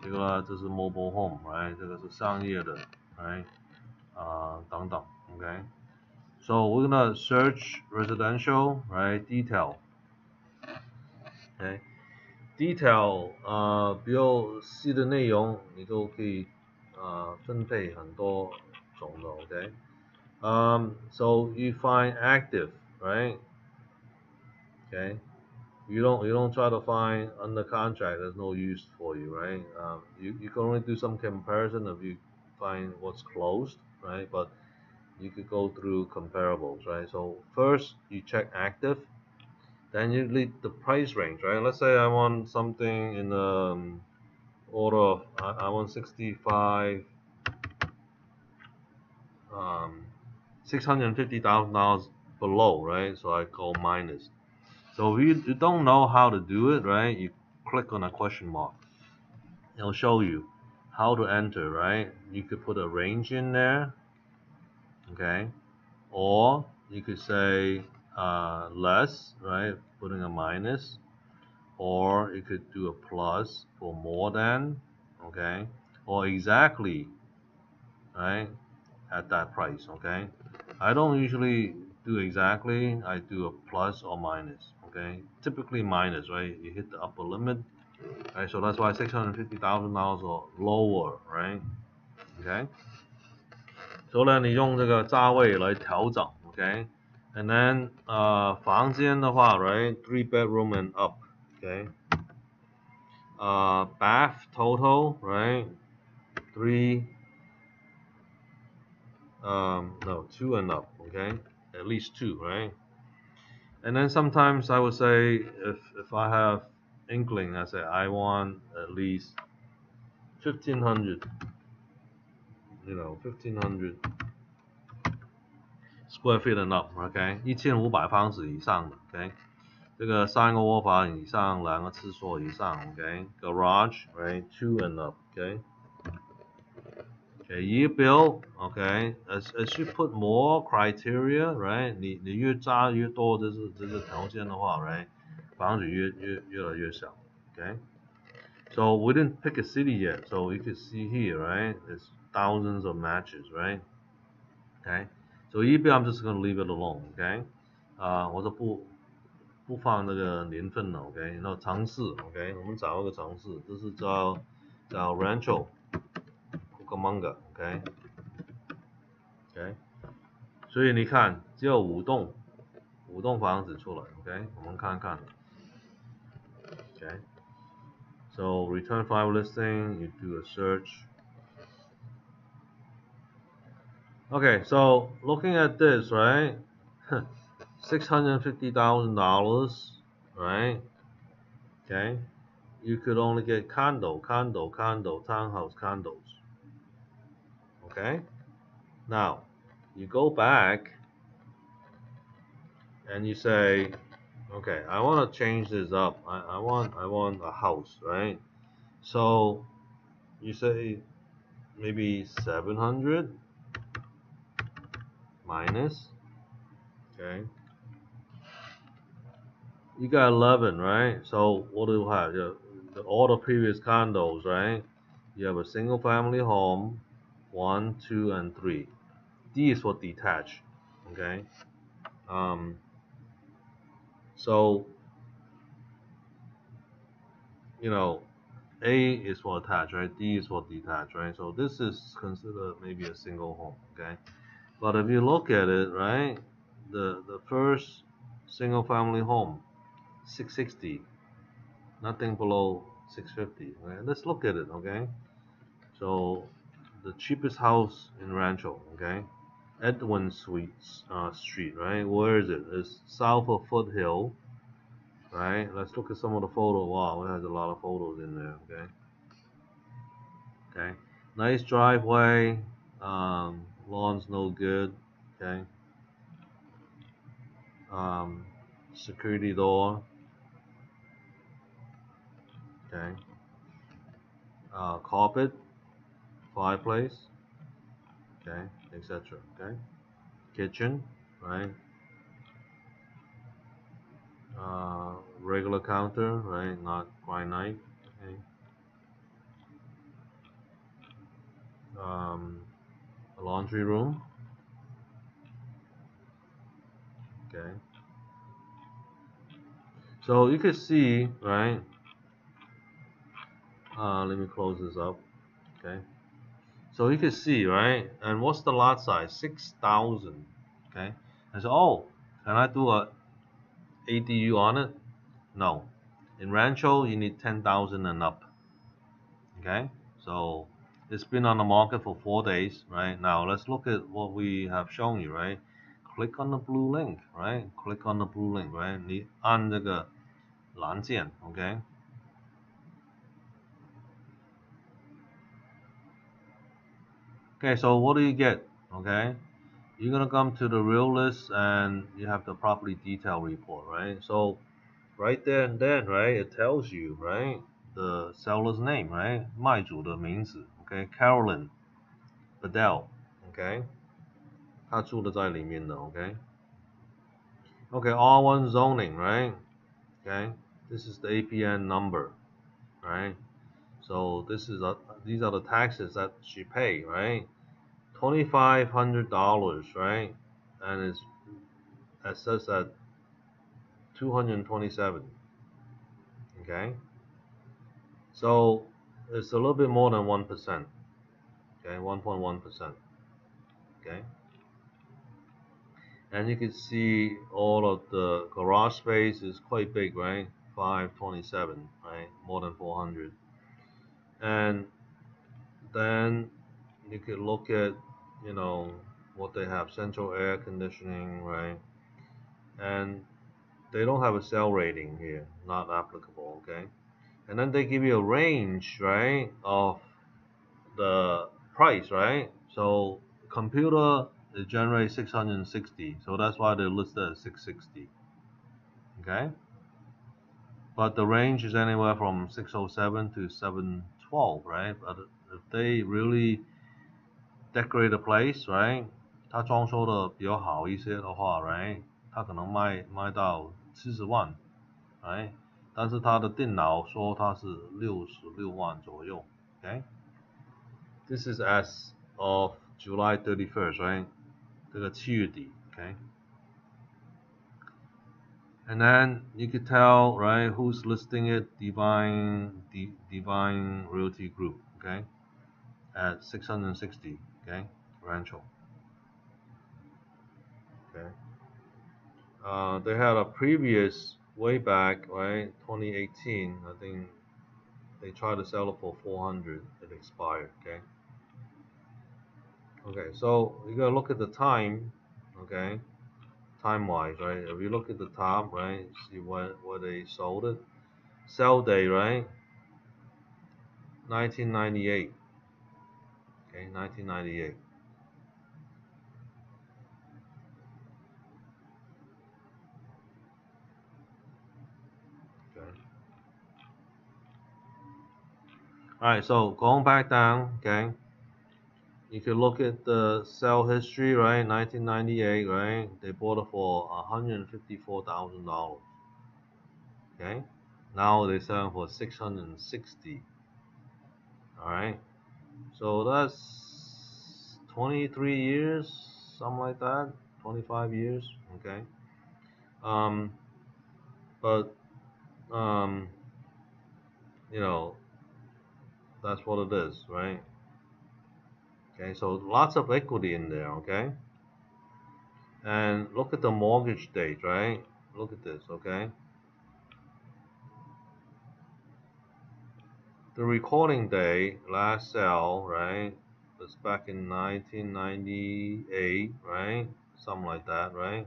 这个呢这是 mobile home，right， 这个是商业的 ，right， 等等 ，OK。So we're gonna search residential, right, detail, okay.Detail 比较细的内容你都可以分配很多种的 ，OK。So you find active, right? Okay. You don't try to find under contract. There's no use for you, right? You can only do some comparison if you find what's closed, right? But you could go through comparables, right? So first you check active. Then you lead the price range, right? Let's say I want something in the order of I want 65, $650,000 below, right? So I go minus. So if you don't know how to do it, right? You click on a question mark. It'll show you how to enter, right? You could put a range in there, okay? Or you could say less, right? Putting a minus. Or you could do a plus for more than, okay? Or exactly, right? At that price, okay? I don't usually do exactly, I do a plus or minus, okay? Typically minus, right? You hit the upper limit, right? So that's why $650,000 or lower, right? Okay? So 呢，你用这个价位来调整 ，okay? And then 房间的话 right? 3 bedroom and up, okay? Bath total, right? 3 no, 2 and up, okay? At least 2, right? And then sometimes I would say if I have inkling, I say I want at least 1,500, 1,500 square feet and up, okay? 1,500方尺以上的 ，okay? 这个3个卧房以上，2个厕所以上 ，okay? Garage, right? 2 and up, okay? Year bill, okay? As you put more criteria, right? 你越加越多这个条件的话 ，right? 房子越来越小 ，okay? So we didn't pick a city yet, so you can see here, right? There's thousands of matches, right? Okay. So 仪表 I'm just gonna leave it alone, okay? 我就不放那个年份了 ，OK？ 然后城市 ，OK？ 我们找一个城市，这是叫 Rancho Cucamonga，OK？ OK？ 所以你看，只有5栋房子出来 ，OK？ 我们看看 ，OK？ So return file listing, you do a search. Okay, so looking at this, right? $650,000, right? Okay, you could only get condo, townhouse, condos. Okay, now you go back and you say, okay, I want to change this up. I want a house, right? So you say maybe 700 minus, okay? You got 11, right? So what do you have? All the previous condos, right? You have a single family home, 1, 2, and 3. D is for detached, okay? So A is for attached, right? D is for detached, right? So this is considered maybe a single home, okay? But if you look at it, right, the first single family home, 660, nothing below 650. Okay? Let's look at it, okay? So the cheapest house in Rancho, okay? Edwin Street, right? Where is it? It's south of Foothill, right? Let's look at some of the photos. Wow, it has a lot of photos in there, okay? Okay, nice driveway, lawn's no good, okay? Security door, okay? Carpet, fireplace, okay, etc. Okay, kitchen, right? Regular counter, right? Not granite. Okay. A laundry room. Okay. So you can see, right? Let me close this up. Okay. So you can see, right? And what's the lot size? 6,000. Okay. And so, oh, can I do a ADU on it? No. In Rancho, you need 10,000 and up. Okay. So it's been on the market for 4 days, right? Now let's look at what we have shown you, right? Click on the blue link, right? Click on the blue link, right? 你按这个蓝键 okay? Okay, so what do you get? Okay, you're gonna come to the real list and you have the property detail report, right? So right there and then, right, it tells you, right, the seller's name, right? 卖主的名字 okay? Carolyn Bedell, okay? 他住的在里面的 okay? Okay, R1 zoning, right? Okay, this is the APN number, right? So these are the taxes that she paid, right? $2,500, right? And it's assessed at 227. Okay, so it's a little bit more than 1%. Okay, 1.1%. Okay, and you can see all of the garage space is quite big, right? 527, right? More than 400. And then you could look at, you know, what they have: central air conditioning, right? And they don't have a sell rating here, not applicable, okay? And then they give you a range, right, of the price, right? So computer it generates 660, so that's why they listed at 660, okay? But the range is anywhere from 607 to 712, right? But if they really decorate the place, right? 它装修的比较好一些的话 right? 它可能卖到70万 right? 但是它的电脑说它是66万左右 okay? This is as of July 31st, right? 这个7月底 okay? And then you could tell, right, who's listing it: Divine Realty Group, okay? At 660, okay? Rancho. Okay. They had a previous way back, right? 2018, I think they tried to sell it for 400. It expired, okay? Okay, so you gotta look at the time, okay? Time-wise, right? If you look at the top, right, see where they sold it. Sell day, right? 1998. Okay, 1998. Okay. Alright, so going back down, okay? You can look at the sale history, right? 1998, right? They bought it for $154,000. Okay, now they're selling for 660. All right, so that's 23 years, something like that. 25 years. Okay, um, but you know, that's what it is, right? Okay, so lots of equity in there. Okay. And look at the mortgage date, right? Look at this, okay? The recording day, last sale, right? Was back in 1998, right? Something like that, right?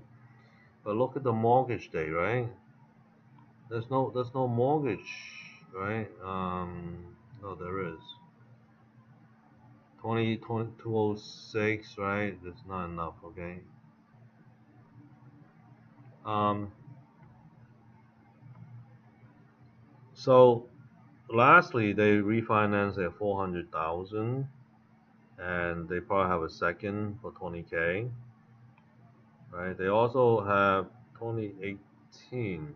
But look at the mortgage date, right? There's no mortgage, right? No, there is. 206, right? That's not enough, okay? So lastly, they refinanced at 400,000, and they probably have a second for 20K, right? They also have 2018.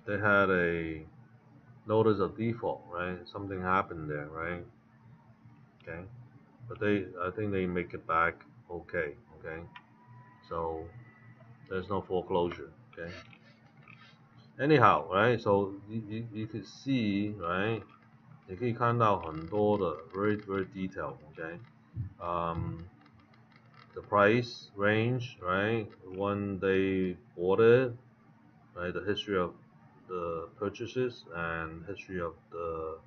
They had a notice of default, right? Something happened there, right? Okay, but I think they make it back okay. Okay, so there's no foreclosure. Okay. Anyhow, right? So you could see, right? 你可以看到很多的 very detailed. Okay. The price range, right? When they bought it, right? The history of the purchases and history of the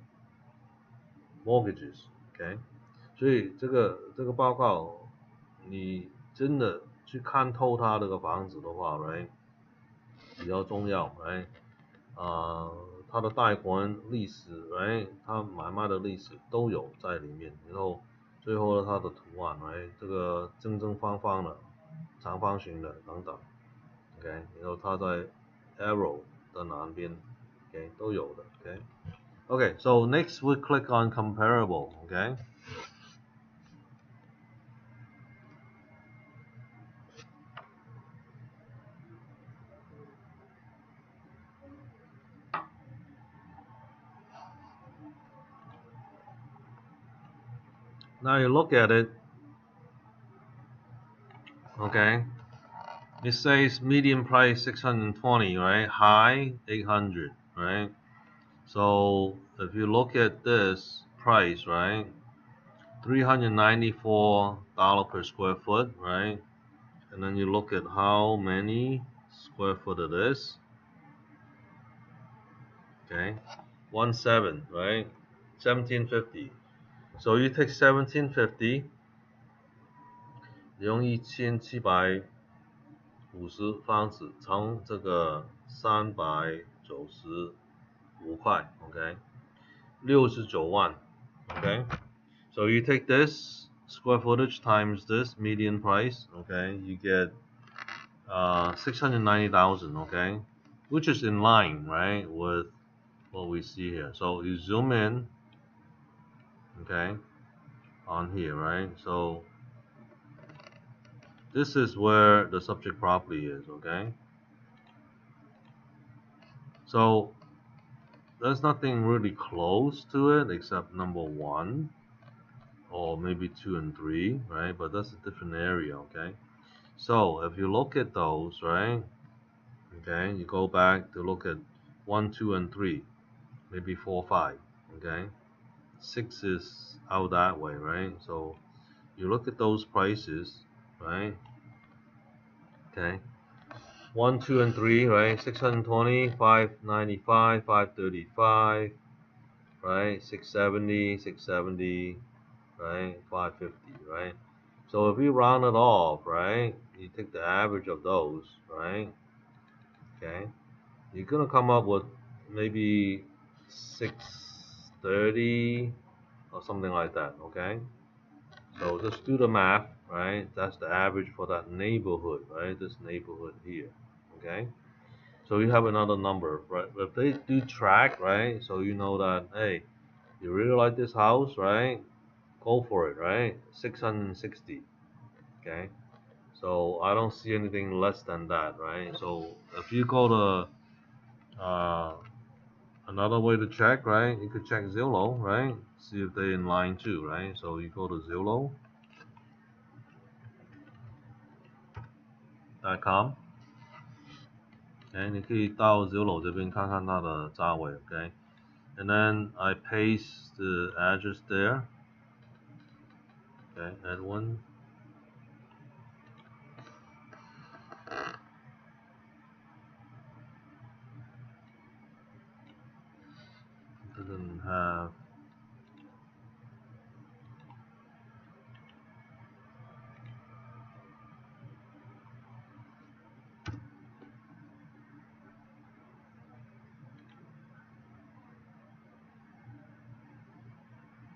mortgages. Okay. 所以这个报告，你真的去看透它这个房子的话 ，right， 比较重要 ，right， 它的贷款历史 ，right， 它买卖的历史都有在里面，然后最后呢，它的图案 ，right， 这个正正方方的、长方形的等等 ，OK， 然后它在 arrow 的南边 ，OK， 都有的 ，OK， so next we click on comparable，OK。Now you look at it, okay, it says median price 620, right? High 800, right? So if you look at this price, right, $394 per square foot, right? And then you look at how many square foot it is, okay, 17, right? 1750. So you take 1750, 你用1750方子乘这个395块 ，OK， 69万 ，OK。So you take this square footage times this median price, okay, you get 690,000, okay, which is in line, right, with what we see here. So you zoom in, okay, on here, right? So this is where the subject property is, okay. So there's nothing really close to it except number 1 or maybe 2 and 3, right? But that's a different area, okay? So if you look at those, right? Okay, you go back to look at 1, 2, and 3, maybe 4, 5, okay? 6 is out that way, right? So you look at those prices, right? Okay, 1, 2, and 3, right? 620, 595, 535, right? 670, 670, right? 550, right? So if you round it off, right? You take the average of those, right? Okay, you're gonna come up with maybe 630 or something like that. Okay, so just do the math, right? That's the average for that neighborhood, right? This neighborhood here. Okay, so you have another number, right? If they do track, right? So you know that, hey, you really like this house, right? Go for it, right? 660. Okay, so I don't see anything less than that, right? So if you go to another way to check, right? You could check Zillow, right? See if they're in line too, right? So you go to Zillow.com， okay, 你可以到 Zillow 这边看看它的价位 ，okay? And then I paste the address there, okay? Add one. Doesn't have.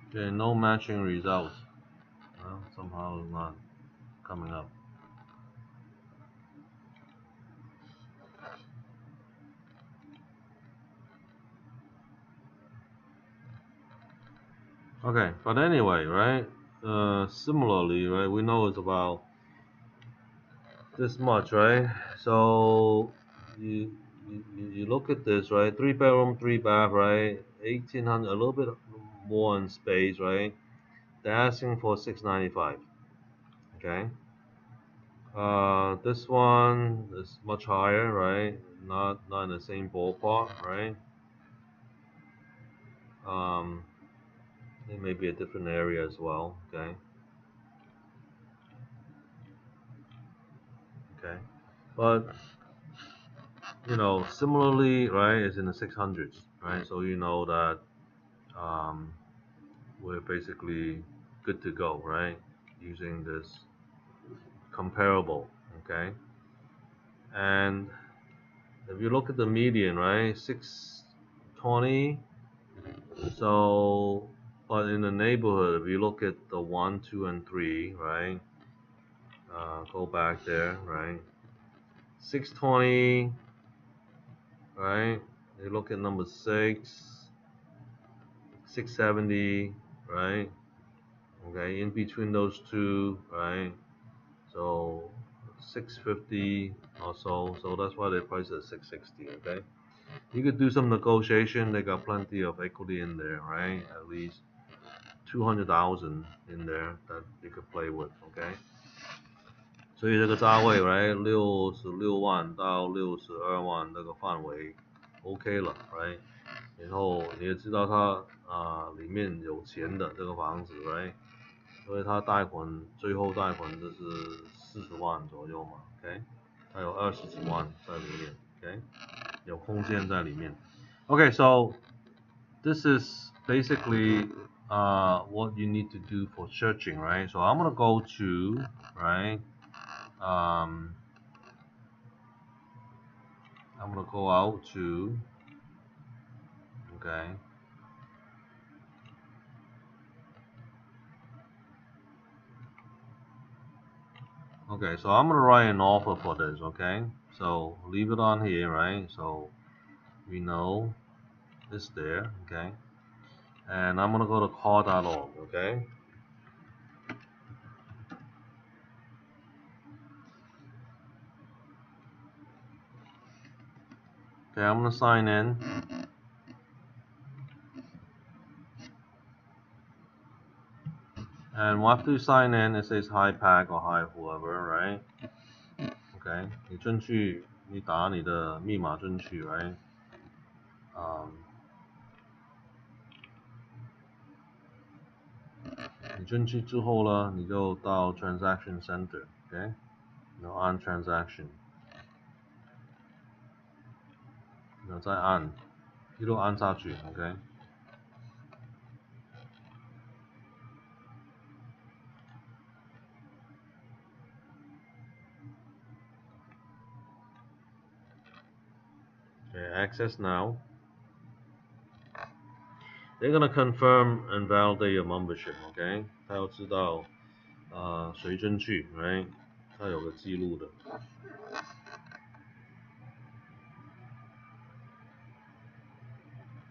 Okay, no matching results. Well, somehow it's not coming up. Okay, but anyway, right? Similarly, right? We know it's about this much, right? So you look at this, right? 3 bedroom, 3 bath, right? 1800, a little bit more in space, right? They're asking for 695. Okay. This one is much higher, right? Not in the same ballpark, right? Um, it may be a different area as well. Okay. Okay. But similarly, right? It's in the 600s, right? So you know that um, we're basically good to go, right? Using this comparable, okay? And if you look at the median, right, 620. So, but in the neighborhood, if you look at the 1, 2, and 3, right? Go back there, right? 620, right? You look at number 6, 670, right? Okay, in between those two, right? So 650 or so. So that's why they priced at 660. Okay, you could do some negotiation. They got plenty of equity in there, right? At least 200,000 in there that you could play with. Okay，所以这个价位，right，66万到62万这个范围 OK 了，right？然后你也知道它里面有钱的这个房子，right？所以它最后贷款就是40万左右嘛，OK？它有20几万在里面，OK？有空间在里面。Okay, so this is basically what you need to do for searching, right? So I'm gonna go to, right? I'm gonna go out to, okay? Okay, so I'm gonna write an offer for this, okay? So leave it on here, right? So we know it's there, okay? And I'm gonna go to call.org, okay? Okay, I'm gonna sign in. And after you sign in, it says hi Pack or hi whoever, right? Okay, 你进去，你打你的密码进去，right？你进去之后呢，你就到 Transaction Center，OK？然后按 Transaction，然后再按，一路按下去，OK？ Okay, access now. They're gonna confirm and validate your membership, OK？ 他要知道谁进去，right？ 他有个记录的。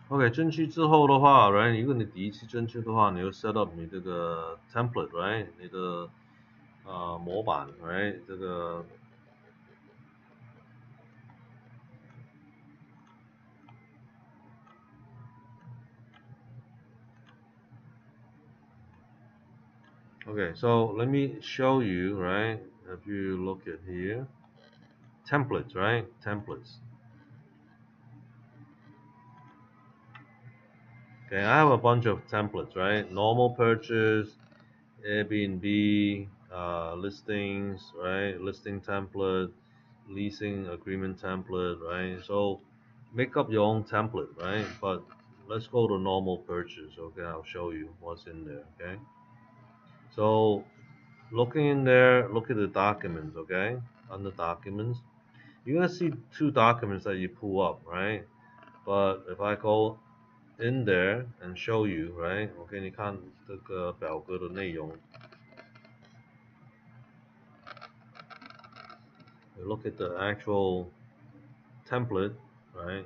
OK， 进去之后的话，right？ 如果你第一次进去的话，你要 set up 你这个 template，right？ 你的模板，right？ 这个Okay, so let me show you, right? If you look at here, templates, right? Templates. Okay, I have a bunch of templates, right? Normal purchase, Airbnb, listings, right? Listing template, leasing agreement template, right? So make up your own template, right? But let's go to normal purchase. Okay, I'll show you what's in there. Okay. So looking in there, look at the documents. Okay, under documents, you're gonna see two documents that you pull up, right? But if I go in there and show you, right? OK， 你看这个表格的内容。You look at the actual template, right?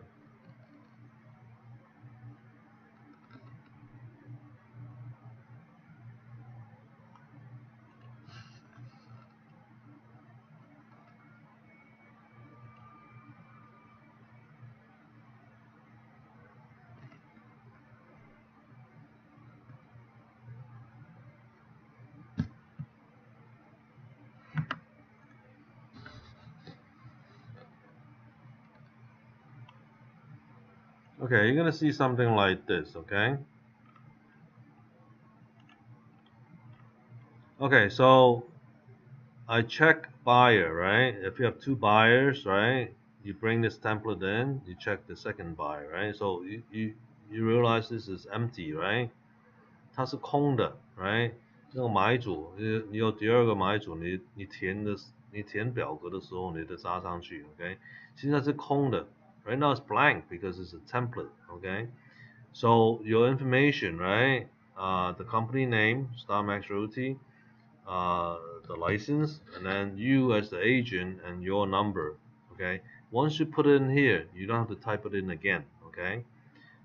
Okay, you're gonna see something like this, okay? Okay, so I check buyer, right? If you have two buyers, right? You bring this template in, you check the second buyer, right? So you realize this is empty, right? 它是空的 ，right？那个买主，你有第二个买主，你填表格的时候，你得加上去 ，OK？现在是空的 ，right now it's blank because it's a template，OK？So your information, right? The company name, StarMax Realty, the license, and then you as the agent and your number, okay? Once you put it in here, you don't have to type it in again, okay?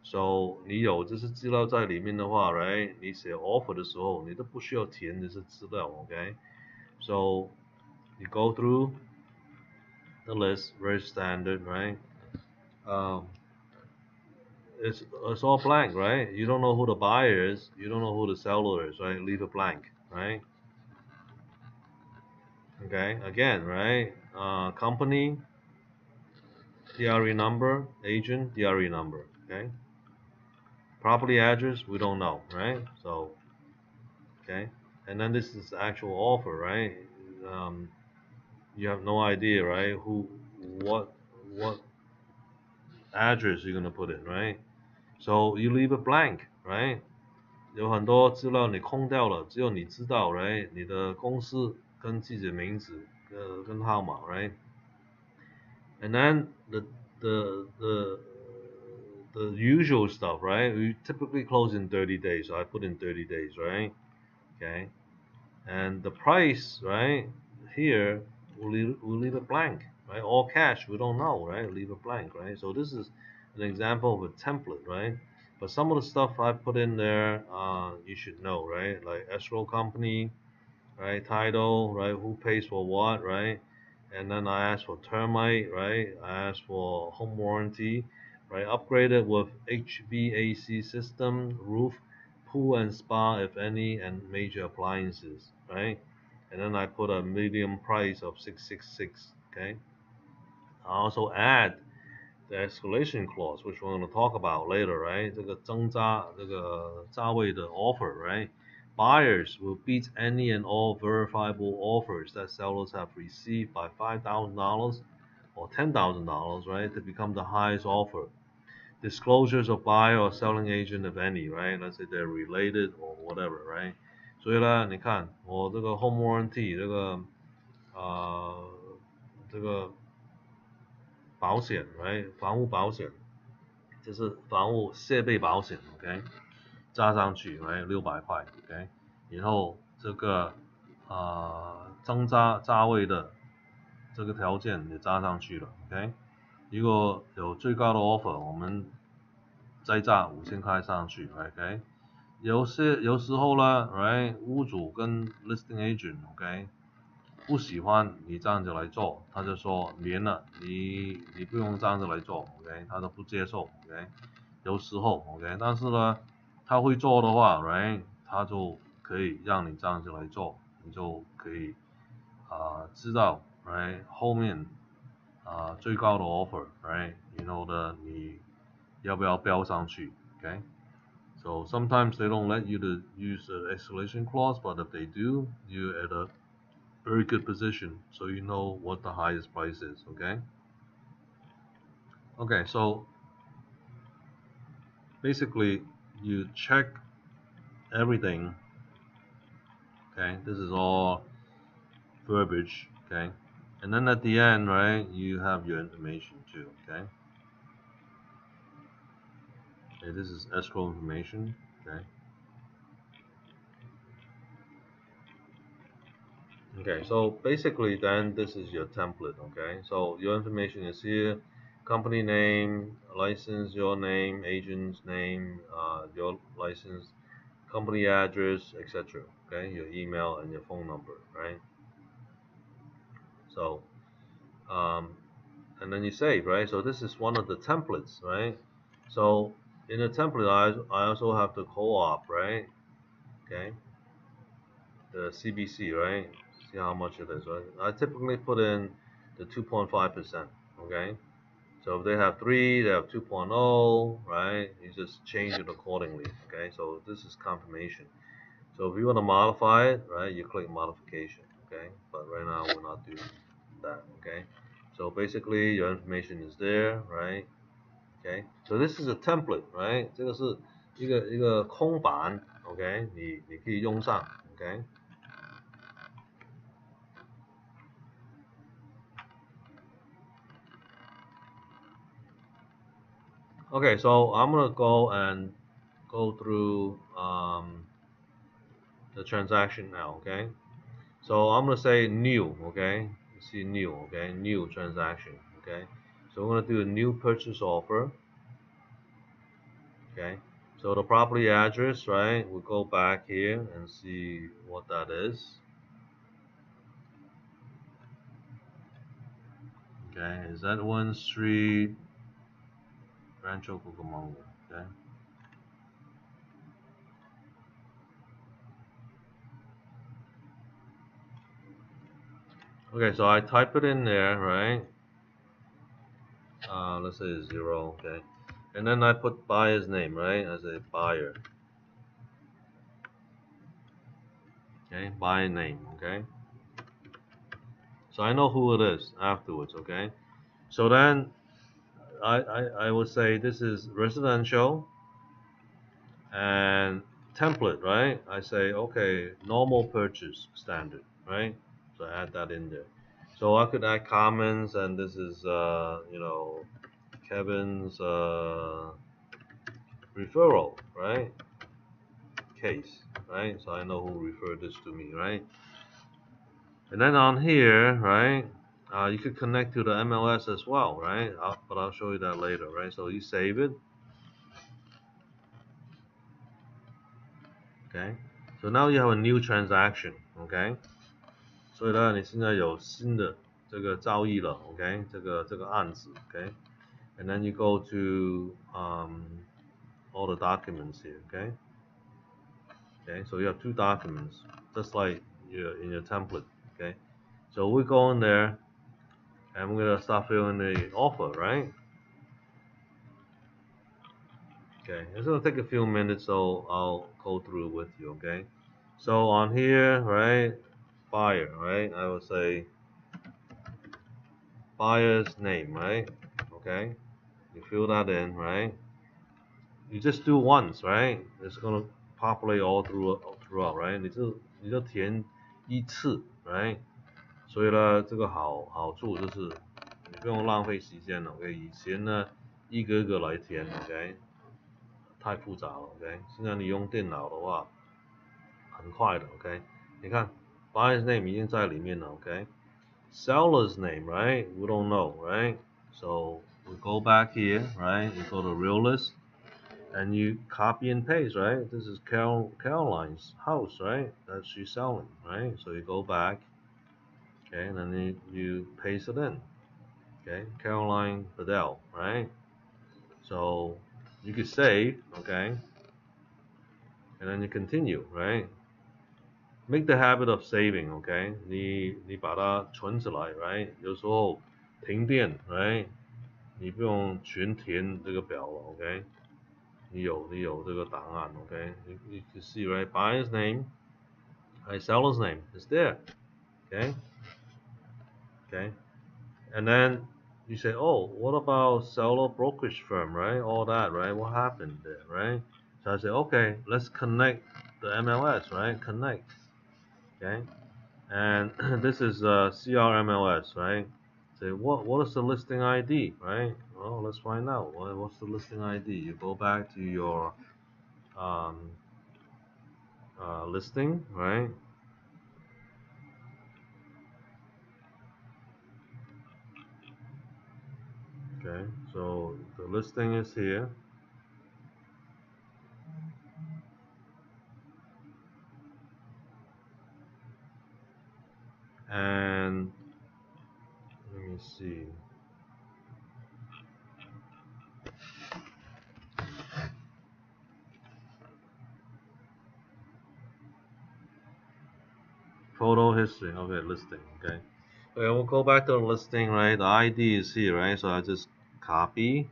So 你有这些资料在里面的话 ，right？你写 offer 的时候，你都不需要填这些资料，OK？So you go through the list, very standard, right? Um, it's all blank, right? You don't know who the buyer is, you don't know who the seller is, right? Leave it blank, right? Okay, again, right? Company, DRE number, agent, DRE number, okay? Property address, we don't know, right? So, okay, and then this is the actual offer, right? Um, you have no idea, right? What address you're gonna put in, right? So you leave it blank, right? 有很多资料你空掉了，只有你知道，right？你的公司跟自己的名字，跟号码，right？ And then the usual stuff, right? We typically close in 30 days, so I put in 30 days, right? Okay. And the price, right? Here we'll leave it blank, right? All cash, we don't know, right? Leave it blank, right? So this is an example of a template, right? But some of the stuff I put in there, you should know, right? Like escrow company, right? Title, right? Who pays for what, right? And then I ask for termite, right? I ask for home warranty, right? Upgraded with HVAC system, roof, pool and spa if any, and major appliances, right? And then I put a medium price of 666, okay? I also add the escalation clause, which we're going to talk about later, right? 这个增加这个价位的 offer, right? Buyers will beat any and all verifiable offers that sellers have received by $5,000 or $10,000, right? To become the highest offer. Disclosures of buyer or selling agent, if any, right? Let's say they're related or whatever, right? 所以呢，你看我这个 home warranty 这个保险 ，right？ 房屋保险，就是房屋设备保险 ，OK？ 加上去 ，right？ 600块 ，OK？ 然后这个增加价位的这个条件也加上去了 ，OK？ 如果有最高的 offer， 我们再加5000块上去 ，OK？ 有时候呢 ，right？ 屋主跟 listing agent，OK？不喜欢你这样子来做，他就说免了，你不用这样子来做 ，OK？ 他都不接受 ，OK？ 有时候 ，OK？ 但是呢，他会做的话 ，right？ 他就可以让你这样子来做，你就可以知道 ，right？ 后面最高的 offer，right？ 然后呢，你要不要标上去 ，OK？So sometimes they don't let you to use the escalation clause, but if they do, you're at a very good position, so you know what the highest price is, okay? Okay, so basically you check everything, okay? This is all verbiage, okay? And then at the end, right, you have your information too, okay? Okay, this is escrow information, okay? Okay, so basically then this is your template, okay? So your information is here, company name, license, your name, agent's name, your license, company address, etc. Okay, your email and your phone number, right? So, and then you save, right? So this is one of the templates, right? So in the template, I also have the co-op, right? Okay, the CBC, right? See how much it is, right? I typically put in the 2.5%, okay? So if they have 3, they have 2.0, right? You just change it accordingly, okay? So this is confirmation. So if you want to modify it, right, you click modification, okay? But right now we're not doing that, okay? So basically your information is there, right? Okay? So this is a template, right? 这个是一个空板 ，OK？ 你可以用上 ，OK？ Okay, so I'm gonna go through the transaction now, okay? So I'm gonna say new, okay? You see new, okay? New transaction, okay? So we're gonna do a new purchase offer, okay? So the property address, right? We'll go back here and see what that is. Okay, is that 1 Street, Rancho Cucamonga, okay? Okay, so I type it in there, right? Let's say 0, okay? And then I put buyer's name, right? As a buyer. Okay, buyer name, okay? So I know who it is afterwards, okay? So then I would say this is residential and template, right? I say, okay, normal purchase standard, right? So I add that in there. So I could add comments, and this is, you know, Kevin's referral, right? Case, right? So I know who referred this to me, right? And then on here, right? You could connect to the MLS as well, right? But I'll show you that later, right? So you save it. Okay. So now you have a new transaction, okay? 所以呢，你现在有新的这个交易了 ，OK？ 这个案子 ，OK？ And then you go to all the documents here, okay? Okay, so you have 2 documents, just like in your template, okay? So we go in there, and we're gonna start filling the offer, right? Okay, it's gonna take a few minutes, so I'll go through with you, okay? So on here, right, buyer, right? I would say buyer's name, right? Okay, you fill that in, right? You just do once, right? It's gonna populate all throughout, right? 你就填一次 right? 所以呢，这个好处就是你不用浪费时间了 ，OK？ 以前呢，一个一个来填 ，OK？ 太复杂了 ，OK？ 现在你用电脑的话，很快的 ，OK？ 你看 buyer's name 已经在里面了 ，OK？Seller's name, right? We don't know, right? So we go back here, right? We go to real list, and you copy and paste, right? This is Caroline's house, right? That she's selling, right? So you go back, okay, and then you paste it in, okay? Caroline Bedell, right? So you could save, okay? And then you continue, right? Make the habit of saving, okay? 你把它存起来 right? 有时候停电 right? 你不用全填这个表了 okay? 你有这个档案 okay? You can see, right? Buyer's name, right? Seller's name is there, okay? Okay? And then you say, oh, what about seller brokerage firm, right? All that, right? What happened there, right? So I say, okay, let's connect the MLS, right? Connect, okay? And this is CRMLS, right? Say, what is the listing ID, right? Well, let's find out. What's the listing ID? You go back to your listing, right? Okay, so the listing is here. And let me see. Photo history, okay, listing, okay. Okay, we'll go back to the listing, right? The ID is here, right? So I just copy,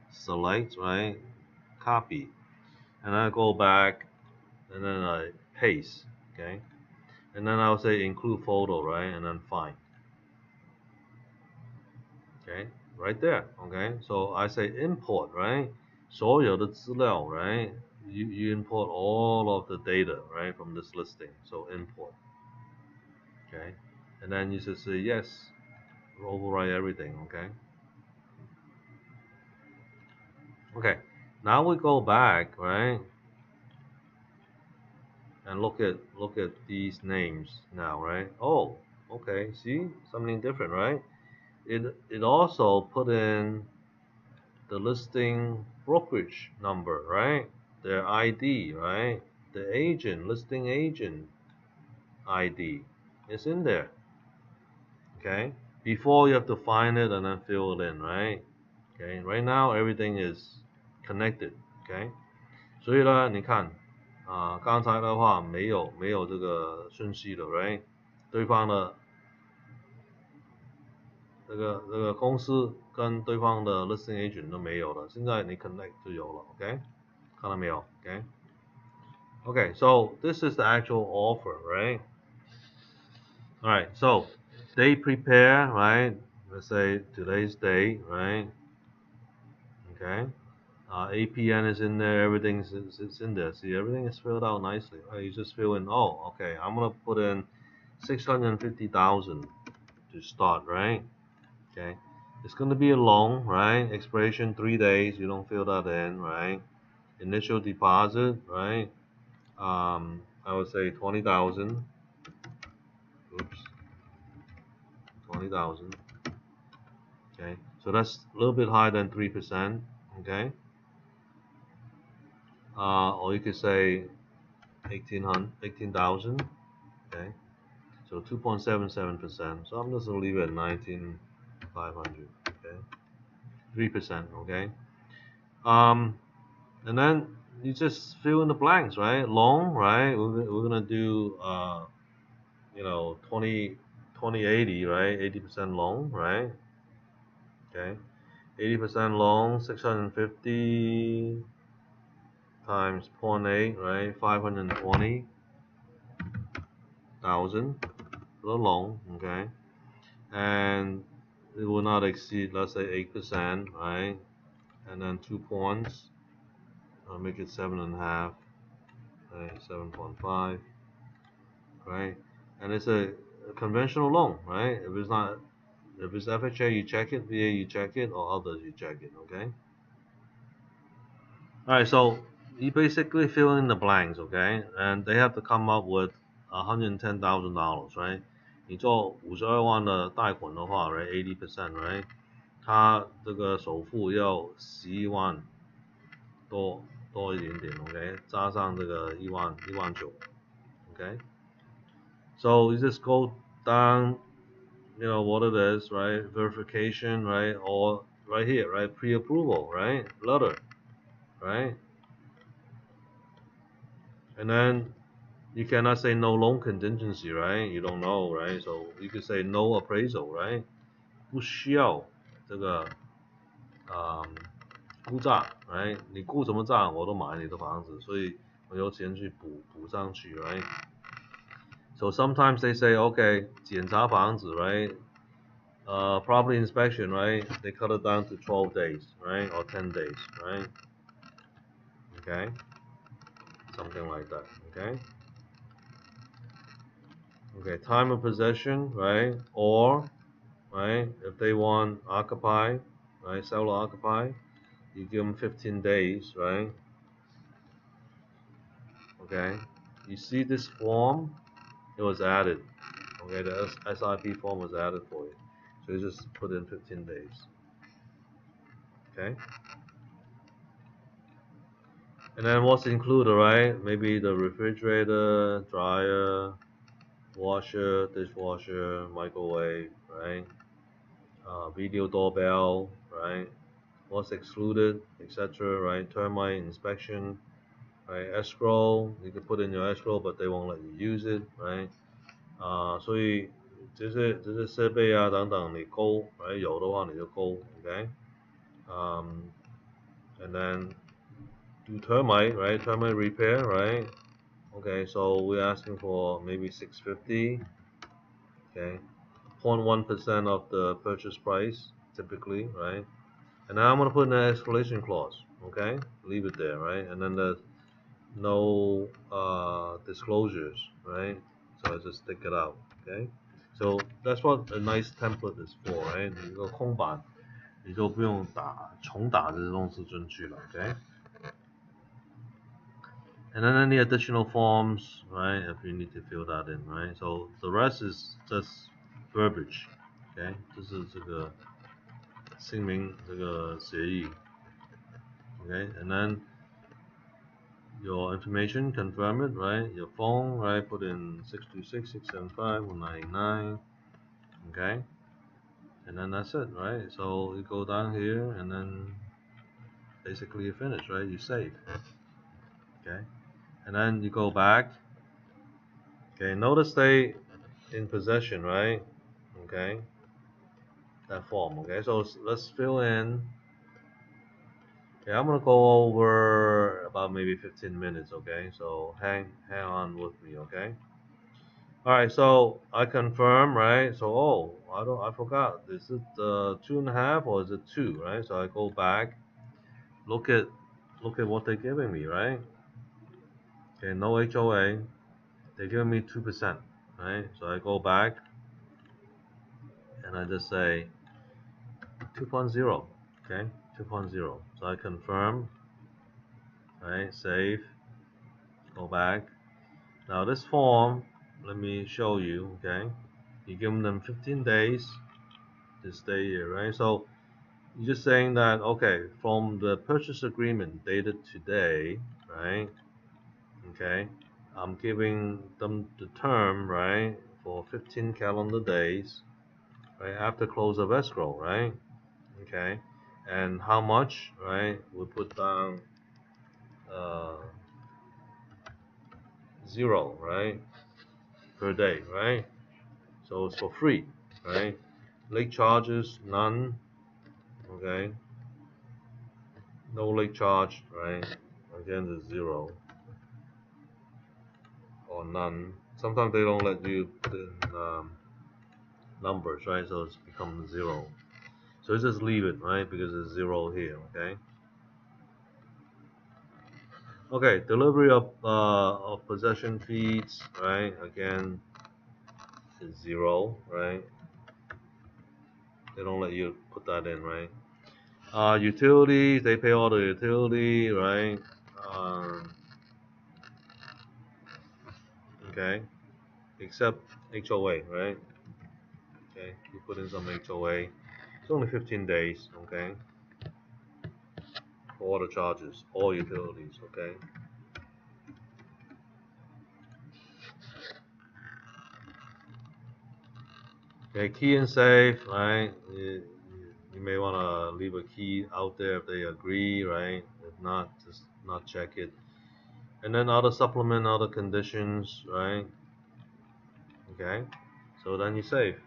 select, right, copy, and I go back, and then I paste, okay, and then I'll say include photo, right, and then find, okay, right there, okay. So I say import, right, 所有的资料, right, you import all of the data, right, from this listing, so import, okay, and then you just say yes, overwrite everything, okay. Okay, now we go back, right, and look at these names now, right? Oh, okay, see something different, right? It also put in the listing brokerage number, right? Their ID, right? The agent, listing agent ID is in there. Okay, before you have to find it and then fill it in, right? Okay, right now everything is connected. Okay, 所以呢，你看刚才的话没有这个顺序的 ，right？ 对方的这个公司跟对方的 listing agent 都没有了，现在你 connect 就有了 ，OK？ 看到没有 ？OK？Okay, so this is the actual offer, right? Alright, so they prepare, right? Let's say today's day, right? Okay. APN is in there, everything is in there. See, everything is filled out nicely. Right? You just fill in, oh, okay, I'm gonna put in 650,000 to start, right? Okay, it's gonna be a loan, right? Expiration 3 days. You don't fill that in, right? Initial deposit, right? I would say 20,000. Oops, 20,000. Okay, so that's a little bit higher than 3%. Okay, or you could say 18,000. Okay, so 2.77%. So I'm just gonna leave it at 19,500. Okay, 3%. Okay, and then you just fill in the blanks, right? Loan, right? We're gonna do 20/80, right? 80% loan, right? Okay, 80% loan, 650 times 0.8, right? 520,000 for the loan, okay, and it will not exceed, let's say, 8%, right? And then 2 points, I'll make it 7.5, right? 7.5, right? And it's a conventional loan, right? If it's FHA, you check it, VA, you check it, or others, you check it, okay? Alright, so you basically fill in the blanks, okay? And they have to come up with $110,000, right? 你做52万的贷款的话 right, 80%, right? 它这个首付要11万多一点点 ，OK？ 加上这个1万9 ，OK？ So you just go down, what it is, right? Verification, right? Or right here, right? Pre-approval, right? Letter, right? And then you cannot say no loan contingency, right? You don't know, right? So you could say no appraisal, right? 不需要这个估价 right? 你估什么价我都买你的房子，所以我有钱去补上去 right? So sometimes they say, okay, 检查房子 right? Property inspection, right? They cut it down to 12 days, right? Or 10 days, right? Okay? Something like that, okay? Okay, time of possession, right? Or, right, if they want occupy, right, seller occupy, you give them 15 days, right? Okay, you see this form, it was added. Okay, the SIP form was added for you. So you just put in 15 days. Okay? And then what's included, right? Maybe the refrigerator, dryer, washer, dishwasher, microwave, right? Video doorbell, right? What's excluded, etc., right? Termite inspection, right? Escrow, you can put in your escrow, but they won't let you use it, right? 所以这些设备啊等等，你勾，有的话你就勾 ，OK？ and then do termite, right? Termite repair, right? Okay, so we're asking for maybe 650. Okay, 0.1% of the purchase price typically, right? And now I'm gonna put in an escalation clause. Okay, leave it there, right? And then there's no disclosures, right? So I just stick it out. Okay, so that's what a nice template is for, right? 一个空板，你就不用重打这些东西进去了。Okay. And then any additional forms, right, if you need to fill that in, right? So the rest is just verbiage, okay? 这是这个姓名这个协议 okay? And then your information, confirm it, right? Your phone, right? Put in 626-675-1989, okay? And then that's it, right? So you go down here and then basically you finish, right? You save, okay? And then you go back. Okay, notice they in possession, right? Okay, that form. Okay, so let's fill in. Okay, I'm gonna go over about maybe 15 minutes. Okay, so hang on with me. Okay. All right, so I confirm, right? So I forgot. Is it 2.5 or is it 2? Right? So I go back, look at what they're giving me, right? Okay, no HOA. They're giving me 2%, right? So I go back and I just say 2.0, okay, 2.0. So I confirm, right? Save, go back. Now this form, let me show you, okay? You give them 15 days to stay here, right? So you're just saying that, okay, from the purchase agreement dated today, right? Okay, I'm giving them the term, right, for 15 calendar days, right, after close of escrow, right? Okay, and how much, right? We put down 0, right, per day, right? So it's for free, right? Late charges, none. Okay, no late charge, right? Again, it's 0 or none. Sometimes they don't let you put in numbers, right? So it's become 0. So just leave it, right? Because it's 0 here, okay? Okay, delivery of possession fees, right? Again, is 0, right? They don't let you put that in, right? Utilities, they pay all the utility, right? Okay, except HOA, right? Okay, you put in some HOA. It's only 15 days, okay? For all the charges, all utilities, okay? Okay, key and safe, right? You may want to leave a key out there if they agree, right? If not, just not check it. And then other supplement, other conditions, right? Okay, so then you save.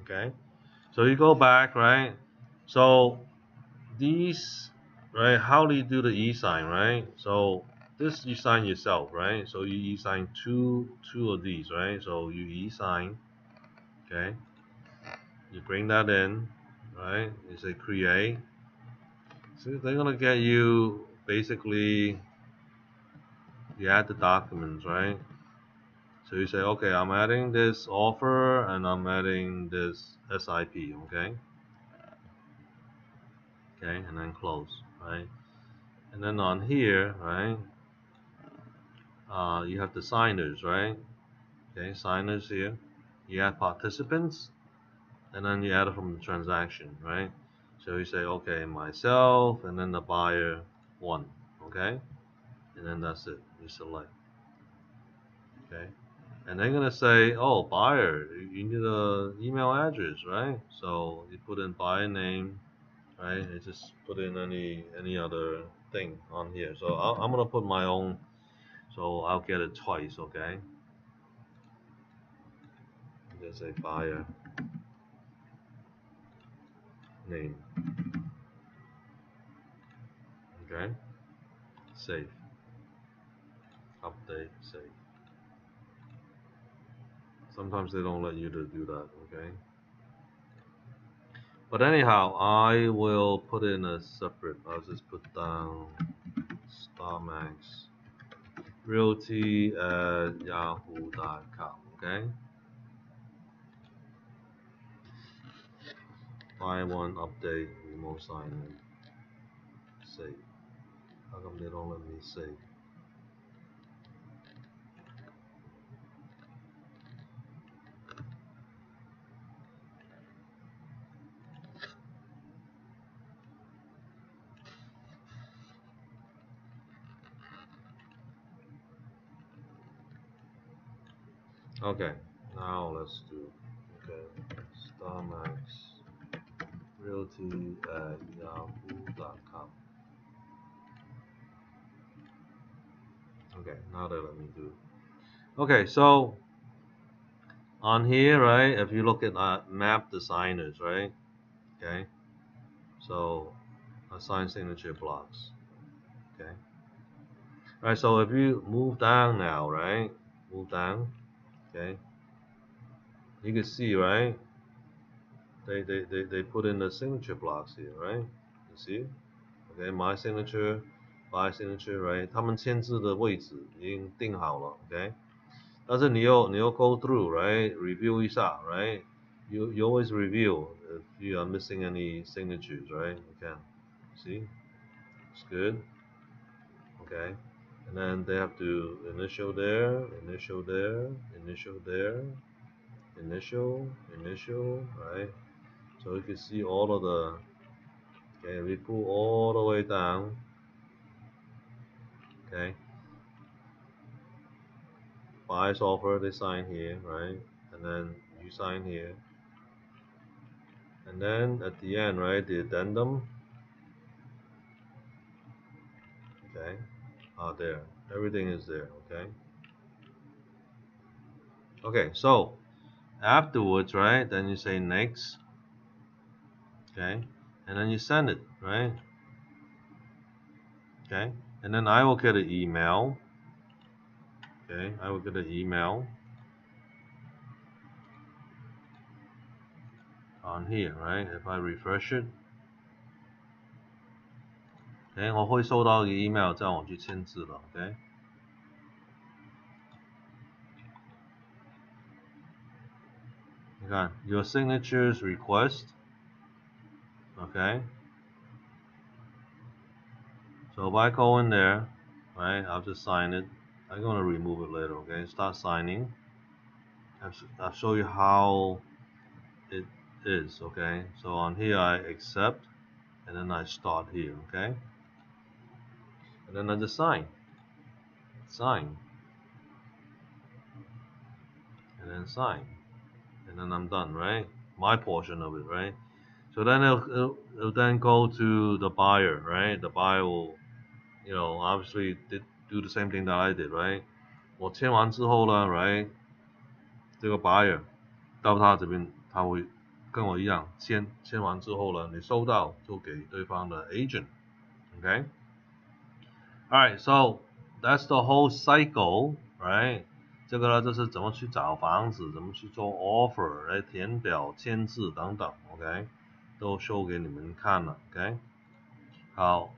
Okay, so you go back, right? So these, right? How do you do the e-sign, right? So this you sign yourself, right? So you e-sign two of these, right? So you e-sign, okay? You bring that in, right? You say create. So they're gonna get you basically. You add the documents, right? So you say, okay, I'm adding this offer and I'm adding this SIP, okay? Okay, and then close, right? And then on here, right? You have the signers, right? Okay, signers here. You add participants, and then you add it from the transaction, right? So you say, okay, myself, and then the buyer 1, okay? And then that's it. You select, okay? And they're gonna say, oh, buyer, you need a email address, right? So you put in buyer name, right? You just put in any other thing on here. So I'm gonna put my own, so I'll get it twice, okay? Just say buyer, name. Okay, save, update, save. Sometimes they don't let you to do that, okay? But anyhow, I will put in a separate, I'll just put down StarMax Realty at yahoo.com, okay? Buy one, update, remote sign in, save. How come they don't let me save? Okay, now let's do, okay, StarMax Realty at yahoo.com. Okay, now they let me do. Okay, so on here, right, if you look at map designers, right, okay, so assign signature blocks, okay, right, so if you move down now, right, move down, okay, you can see, right, they put in the signature blocks here, right, you see, okay, my signature, by signature, right, 他们签字的位置已经定好了 ，okay， 但是你要 go through, right, review 一下 right, you always review if you are missing any signatures, right, you can see, it's good, okay, and then they have to initial there, initial there, initial there, initial, right, so you can see all of the, okay, we pull all the way down, okay, buyer's offer, they sign here, right, and then you sign here, and then at the end, right, the addendum, okay, there, everything is there, okay, okay, so afterwards, right, then you say next, okay, and then you send it, right, okay, and then I will get an email, okay, I will get an email on here, right, if I refresh it, okay, 我会收到一个 email 叫我去签字了 okay, you got your signatures request, okay, so if I go in there, right, I'll just sign it, I'm going to remove it later, okay, start signing, I'll show you how it is, okay, so on here I accept, and then I start here, okay, and then I just sign, and then sign, and then I'm done, right, my portion of it, right, so then it'll then go to the buyer, right, the buyer will, you know, obviously do the same thing that I did, right, 我签完之后呢 right, 这个 buyer 到他这边他会跟我一样签完之后呢，你收到就给对方的 agent, okay, alright, so that's the whole cycle, right, 这个呢就是怎么去找房子，怎么去做 offer, 来填表签字等等 okay, 都 show 给你们看了 okay, 好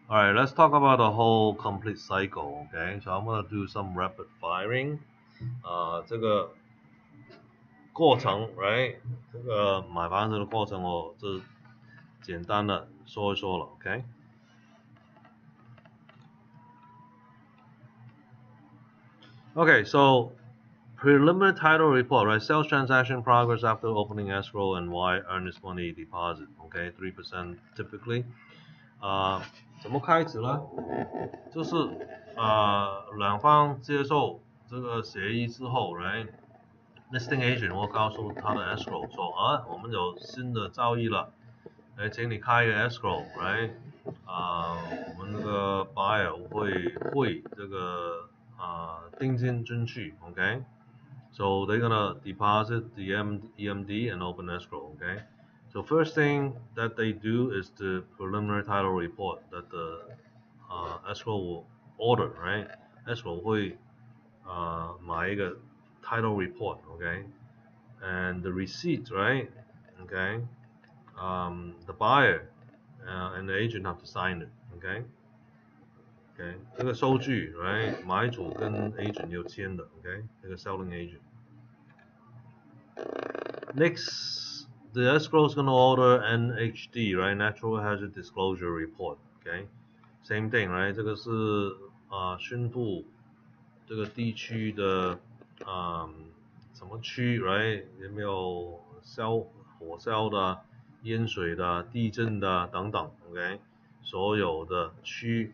alright, let's talk about the whole complete cycle, okay, so I'm gonna do some rapid firing, 这个过程 right, 这个买房子的过程我这简单的说一说了 okay, okay, so preliminary title report, right, sales transaction progress after opening escrow and why earnest money deposit, okay, 3% typically, 怎么开始呢，就是两方接受这个协议之后 right, listing agent 会告诉他的 escrow 说我们有新的交易了，来请你开一个 escrow, right, 我们那个 buyer 会汇这个定金进去 okay, so they're gonna deposit the EMD and open escrow, okay, So first thing that they do is the preliminary title report that the escrow will order, right? Escrow 会买一个 title report, okay? And the receipt, right? Okay? The buyer and the agent have to sign it, okay? Okay? 这个收据 right? 买主跟 agent 有签的 okay? 这个 selling agent. Next, the escrow is going to order NHD, right? Natural Hazard Disclosure Report, okay? Same thing, right? 这个是宣布这个地区的什么区 right? 有没有火烧的、淹水的、地震的等等 ，OK？ 所有的区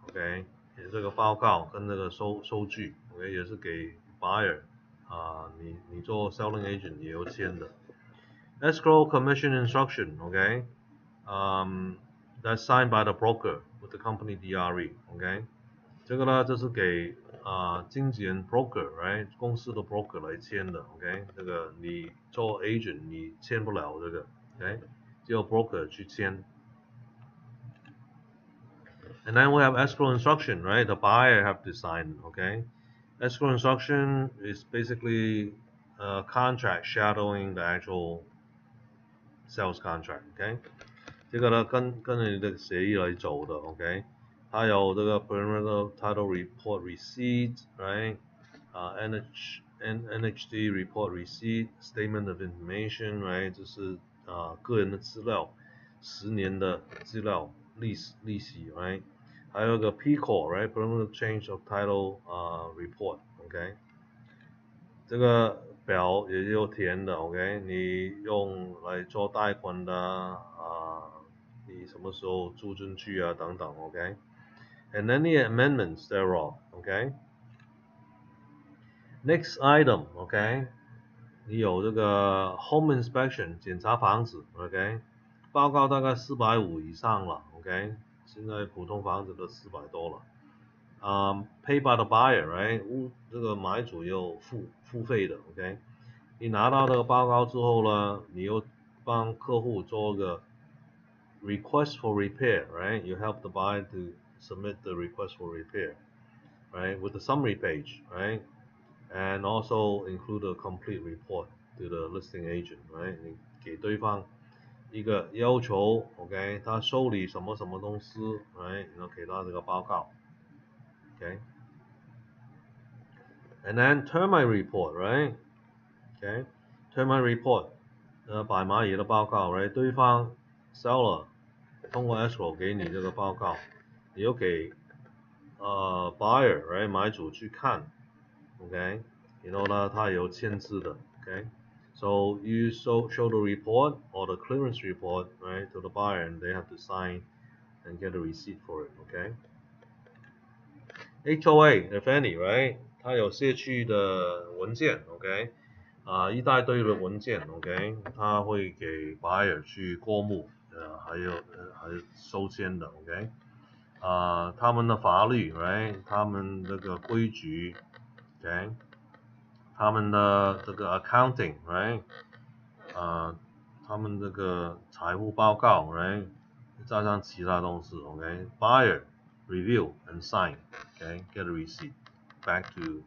，OK？ 这个报告跟那个收据 ，OK？ 也是给 buyer 你做 selling agent 也要签的。Escrow commission instruction, okay? That's signed by the broker with the company DRE, okay? 这个呢，就是给经纪人 broker, right? 公司的 broker 来签的 ，OK？ 这个你做 agent 你签不了这个 ，OK？ 只有 broker 去签。And then we have escrow instruction, right? The buyer have to sign, okay? Escrow instruction is basically a contract shadowing the actual sales contract, okay? 这个呢跟你的协议来走的 ，OK？ 它有这个 preliminary title report receipt, right? NHD report receipt, statement of information, right? 这是个人的资料，10年的资料，利息 ，right? 还有个 PCOR, right? Preliminary change of title report, OK? 这个表也有填的 ，OK？ 你用来做贷款的你什么时候住进去啊等等 ，OK？ And any amendments thereof, OK? Next item, OK? 你有这个 home inspection 检查房子 ，OK？ 报告大概450以上了 ，OK？ 现在普通房子都400多了。Pay by the buyer, right? 这个买主要付费的 ，OK？ 你拿到这个报告之后呢，你又帮客户做个 request for repair, right? You help the buyer to submit the request for repair, right? With the summary page, right? And also include a complete report to the listing agent, right? 你给对方一个要求 ，OK？ 他收理什么什么东西 ，right？ 然后给他这个报告 ，OK？ And then termite report, right? Okay, termite report，白蚂蚁的报告 ，right？ 对方 seller 通过 escrow 给你这个报告，你又给buyer， right？ 买主去看 ，OK？ 然后呢，他有签字的 ，OK？So you show the report or the clearance report, right, to the buyer, and they have to sign and get a receipt for it, okay? HOA, if any, right? 它有社区的文件 ，OK？ 一大堆的文件 ，OK？ 它会给 buyer 去过目，还有收签的 ，OK？ 他们的法律 ，right？ 他们这个规矩 ，OK？ 他们的这个 accounting, right？ 他们这个财务报告 ，right？ 加上其他东西 ，OK？ Buyer review and sign, okay? Get a receipt back to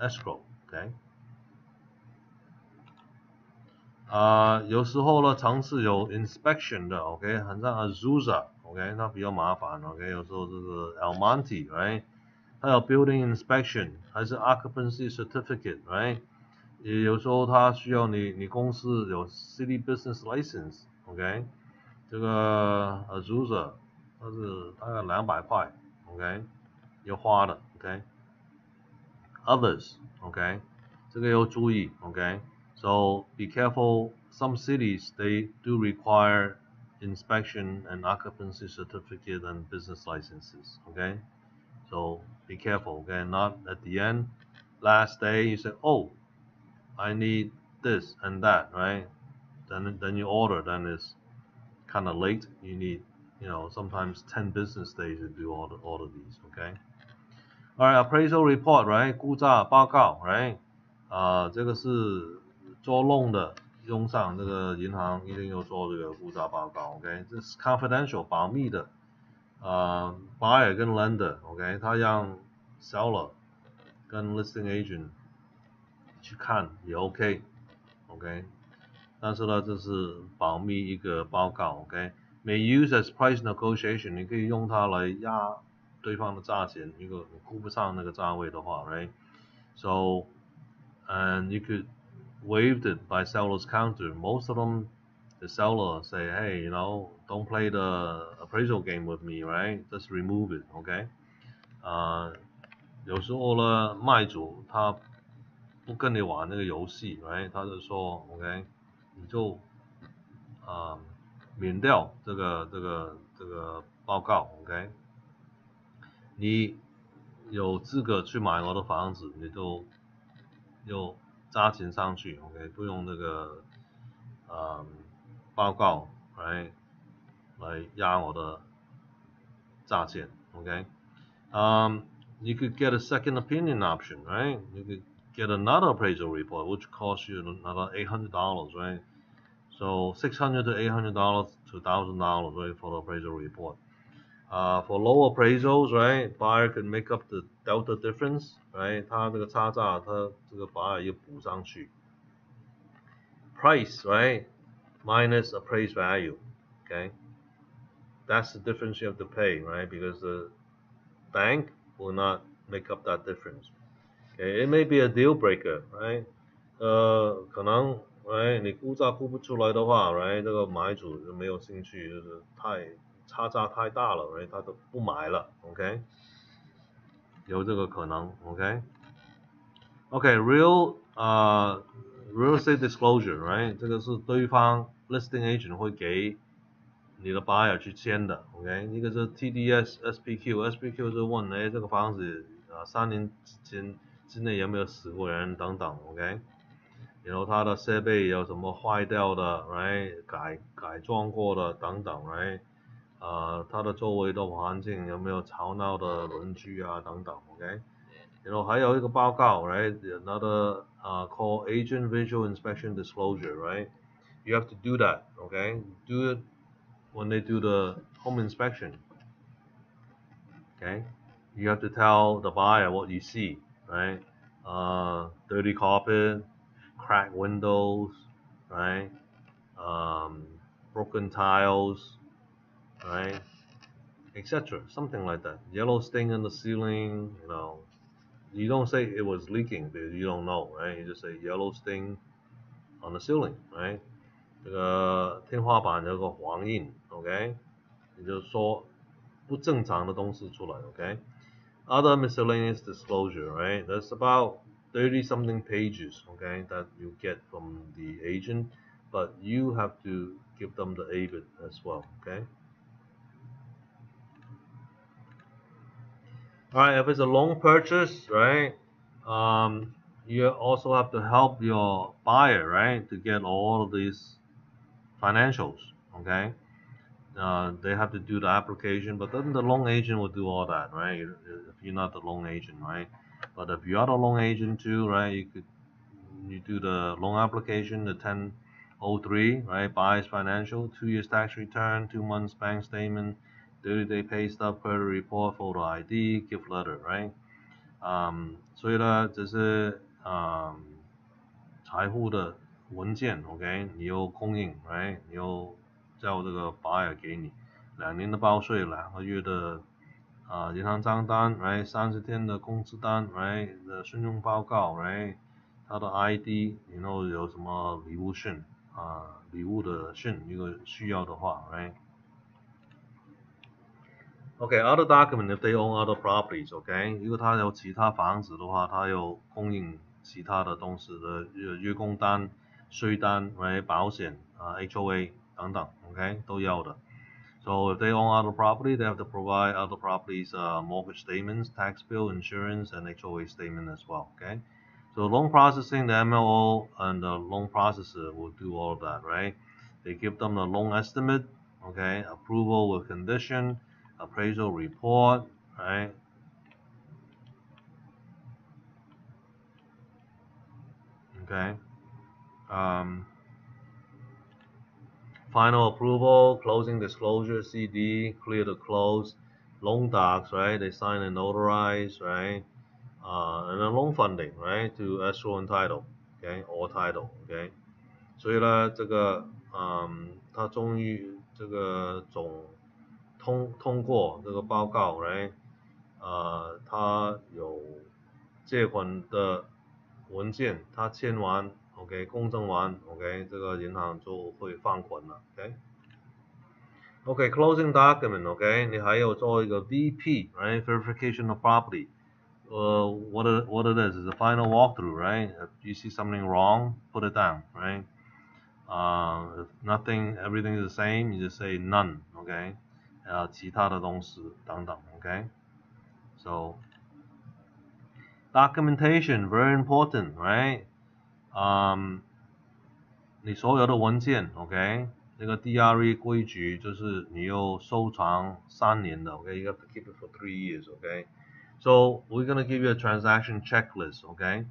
escrow, okay? 有时候呢，尝试有 inspection 的 ，OK？ 很像 Azusa，OK？ 它比较麻烦 ，OK？ 有时候这个 Almonte，right？ 它有 building inspection， 还是 occupancy certificate，right？ 也有时候它需要你公司有 city business license，OK？ 这个 Azusa 它是大概200块 ，OK？ 要花的 ，OK？Others，OK？ 这个要注意 ，OK？So be careful. Some cities they do require inspection and occupancy certificate and business licenses. Okay, so be careful. Okay, not at the end, last day you say, oh, I need this and that, right? Then you order. Then it's kind of late. You need, sometimes 10 business days to do all of these. Okay. All right, appraisal report, right? 估价报告 right? 这个是捉弄的用上这个银行一定要做这个估价报告 ，OK， 这是 confidential 保密的，buyer 跟 lender，OK， 他让 seller 跟 listing agent 去看也 OK， 但是呢，这是保密一个报告 ，OK，may use as price negotiation， 你可以用它来压对方的价钱，如果你估不上那个价位的话 ，right？So and you could waive it by seller's counter. Most of them, the seller say, hey, don't play the appraisal game with me, right? Just remove it, OK？ 有时候呢，卖主他不跟你玩那个游戏 ，right？ 他就说 ，OK， 你就免掉这个报告 ，OK？ 你有资格去买我的房子，你就加钱上去 ，OK？ 不用那个报告来压我的价钱 ，OK？ You could get a second opinion option, right? You could get another appraisal report, which costs you another $800, right? So $600 to $800 to $1,000, right, for the appraisal report. For low appraisals, right, buyer could make up the delta difference, right? 他这个差价，他这个 buyer 又补上去。Price, right, minus appraised value, okay? That's the difference you have to pay, right? Because the bank will not make up that difference. Okay, it may be a deal breaker, right? 可能 right 你估价估不出来的话 right 这个买主就没有兴趣，就是差价太大了 right 他都不买了 OK 有这个可能 OK real estate disclosure right 这个是对方 listing agent 会给你的 buyer 去签的 OK 一个是 TDS SPQ 是问这个房子3年之内有没有死过人等等 OK然后它的设备有什么坏掉的 right 改装过的等等 right 它的周围的环境有没有吵闹的邻居啊等等 OK 然后还有一个报告 right another called agent visual inspection disclosure right you have to do that okay do it when they do the home inspection okay you have to tell the buyer what you see right dirty carpet cracked windows, right? Broken tiles, right? Etc. Something like that. Yellow stain in the ceiling, You don't say it was leaking because you don't know, right? You just say yellow stain on the ceiling, right? 这个天花板有个黄印 ，OK？ 也就是说不正常的东西出来 ，OK？Other miscellaneous disclosure, right? That's about 30 something pages, okay, that you get from the agent, but you have to give them the ABIT as well, okay? Alright, if it's a loan purchase, right, you also have to help your buyer, right, to get all of these financials, okay? They have to do the application, but then the loan agent will do all that, right? If you're not the loan agent, right? But if you are the loan agent too, right, you do the loan application, the 1003, right? Buyer's financial, 2 years tax return, 2 months bank statement, 30-day pay stub, credit report, photo ID, gift letter, right? 所以呢，这是财务的文件 ，OK？ 你有供应 ，right？ 你有叫这个 buyer 给你2年的报税，2个月的银行账单 ，right？ 30天的工资单 ，right？ 的信用报告 ，right？ 他的 ID， 然后有什么礼物信礼物的信，如果需要的话 ，right？ Okay, other document if they own other properties, okay? 如果他有其他房子的话，他有供应其他的东西的月供单、税单、保险HOA 等等 ，okay? 都要的。So if they own other property, they have to provide other properties mortgage statements, tax bill, insurance, and HOA statement as well, okay? So loan processing, the MLO and the loan processor will do all of that, right? They give them the loan estimate, okay? Approval with condition, appraisal report, right? Okay. final approval, closing disclosure, CD, clear to close, loan docs, right? They sign and notarize, right? And then loan funding, right? To escrow and title, okay, or title, okay. 所以呢，这个他终于这个通过这个报告，right？他有借款的文件，他签完 ，OK， 公证完 ，OK， 这个银行就会放款了 ，OK。OK，closing document，OK， 你还有做一个 VP，right？ Verification of property。what it is a final walkthrough, right? If you see something wrong, put it down, right? If nothing, everything is the same, you just say none, okay? 其他的东西等等 okay? So documentation very important, right? 你所有的文件 OK 那个 DRE 规矩就是你要收藏3年的 OK you have to keep it for 3 years OK so we're going to give you a transaction checklist OK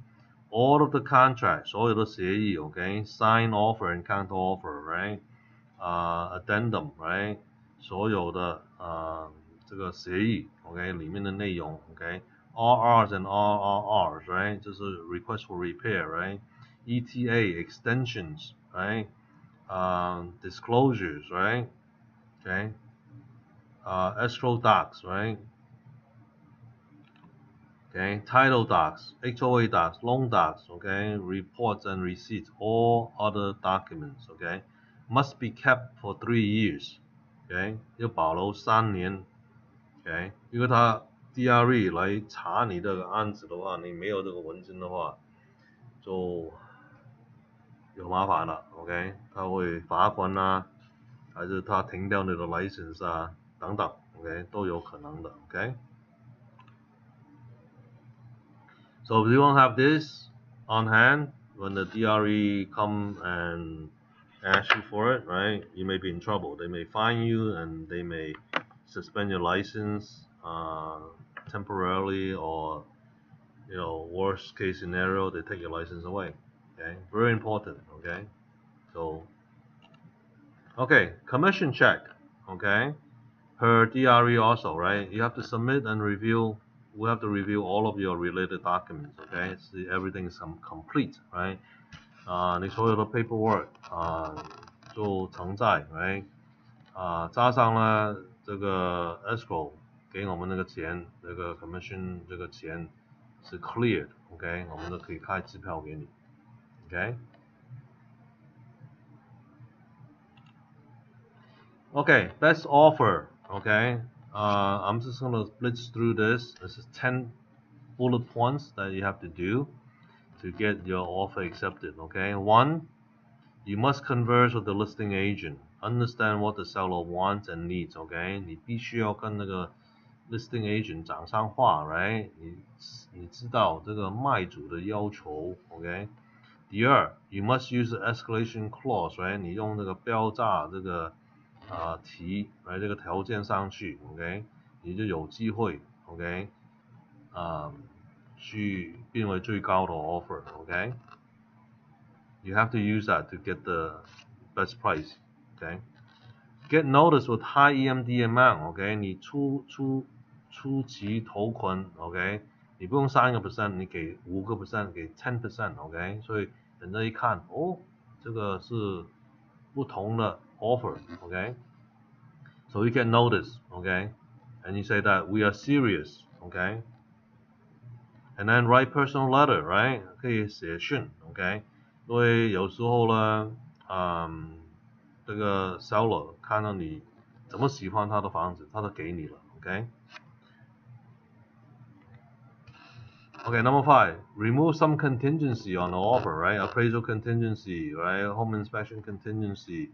all of the contracts 所有的协议 OK sign offer and counter offer right addendum right 所有的这个协议 OK 里面的内容 OK RRs and RRRs right 就是 request for repair right ETA extensions right? Disclosures, right? Okay. Escrow docs, right? Okay. Title docs, HOA docs, loan docs, okay. Reports and receipts, all other documents, okay. Must be kept for 3 years, okay. 要保留3年 okay. 因为他 DRE 来查你这个案子的话，你没有这个文件的话，就有麻烦了 ，OK， 他会罚款啊，还是他停掉你的 license 啊，等等 ，OK， 都有可能的 ，OK。So if you don't have this on hand when the DRE come and ask you for it, right? You may be in trouble. They may fine you and they may suspend your license temporarily, or worst case scenario, they take your license away. Okay, very important. Okay. So, okay, commission check, okay, per DRE also, right? You have to submit and review, we have to review all of your related documents, okay? See everything is complete, right? 你所有的 paperwork 就承载 right? 加上呢这个 escrow 给我们那个钱，这个 commission 这个钱是 cleared, okay? 我们都可以开支票给你 okay? Okay, best offer. Okay, I'm just gonna blitz through this. This is 10 bullet points that you have to do to get your offer accepted. Okay, 1, you must converse with the listing agent, understand what the seller wants and needs. Okay, 你必须要跟那个 listing agent 讲上话 ，right？ 你知道这个卖主的要求 ，OK？ 第二 ，you must use the escalation clause, right？ 你用这个标价这个提来这个条件上去 ，OK， 你就有机会 ，OK， 去变为最高的 offer，OK， you have to use that to get the best price, okay? Get notice with high EMD amount, OK， 你初期头款 ，OK， 你不用3%，你给5%，给10%， OK， 所以人家一看，哦，这个是不同的 offer, okay? So you get notice, okay? And you say that we are serious, okay? And then write personal letter, right? 可以写信 ，okay? 因为有时候呢，这个 seller 看到你怎么喜欢他的房子，他都给你了 ，okay? Okay, number 5, remove some contingency on the offer, right? Appraisal contingency, right? Home inspection contingency.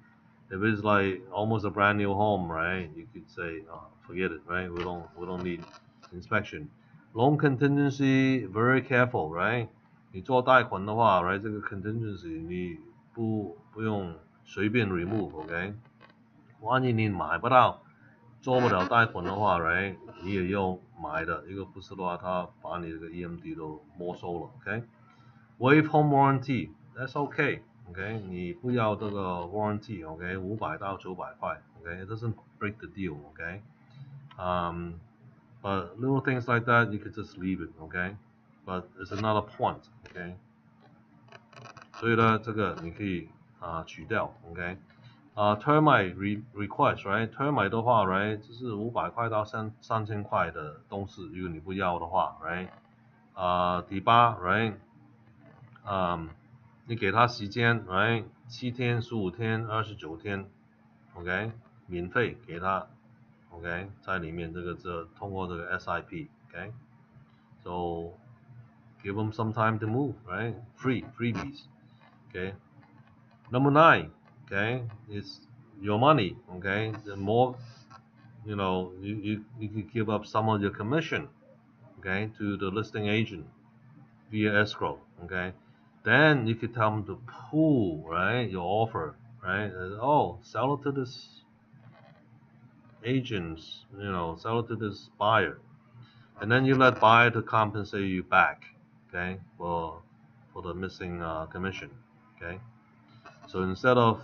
If it's like almost a brand new home, right? You could say, forget it, right? We don't need inspection. Loan contingency, very careful, right? 你做贷款的话 ，right? 这个 contingency 你不用随便 remove，OK？ 万一你买不到，做不了贷款的话 ，right？ 你也要买的，一个不是的话，他把你这个 EMD 都没收了 ，OK？ Waive home warranty, that's okay. OK， 你不要这个 warranty OK， 500到900块 OK， it doesn't break the deal OK， but little things like that you could just leave it OK， but it's another point OK， 所以呢这个你可以取掉 OK。termite request right， termite 的话 right 就是500块到3000块的东西，如果你不要的话 right， 第八 right， 你给他时间 right， 7天、15天、29天 OK， 免费给他 OK， 在里面通过这个 SIP OK， so give them some time to move right， freebies OK。 Number 9 okay, it's your money okay, the more you could give up some of your commission okay to the listing agent via escrow okay, then you could tell them to pull right your offer right, oh sell it to this agents sell it to this buyer, and then you let buyer to compensate you back okay for the missing commission okay. So instead of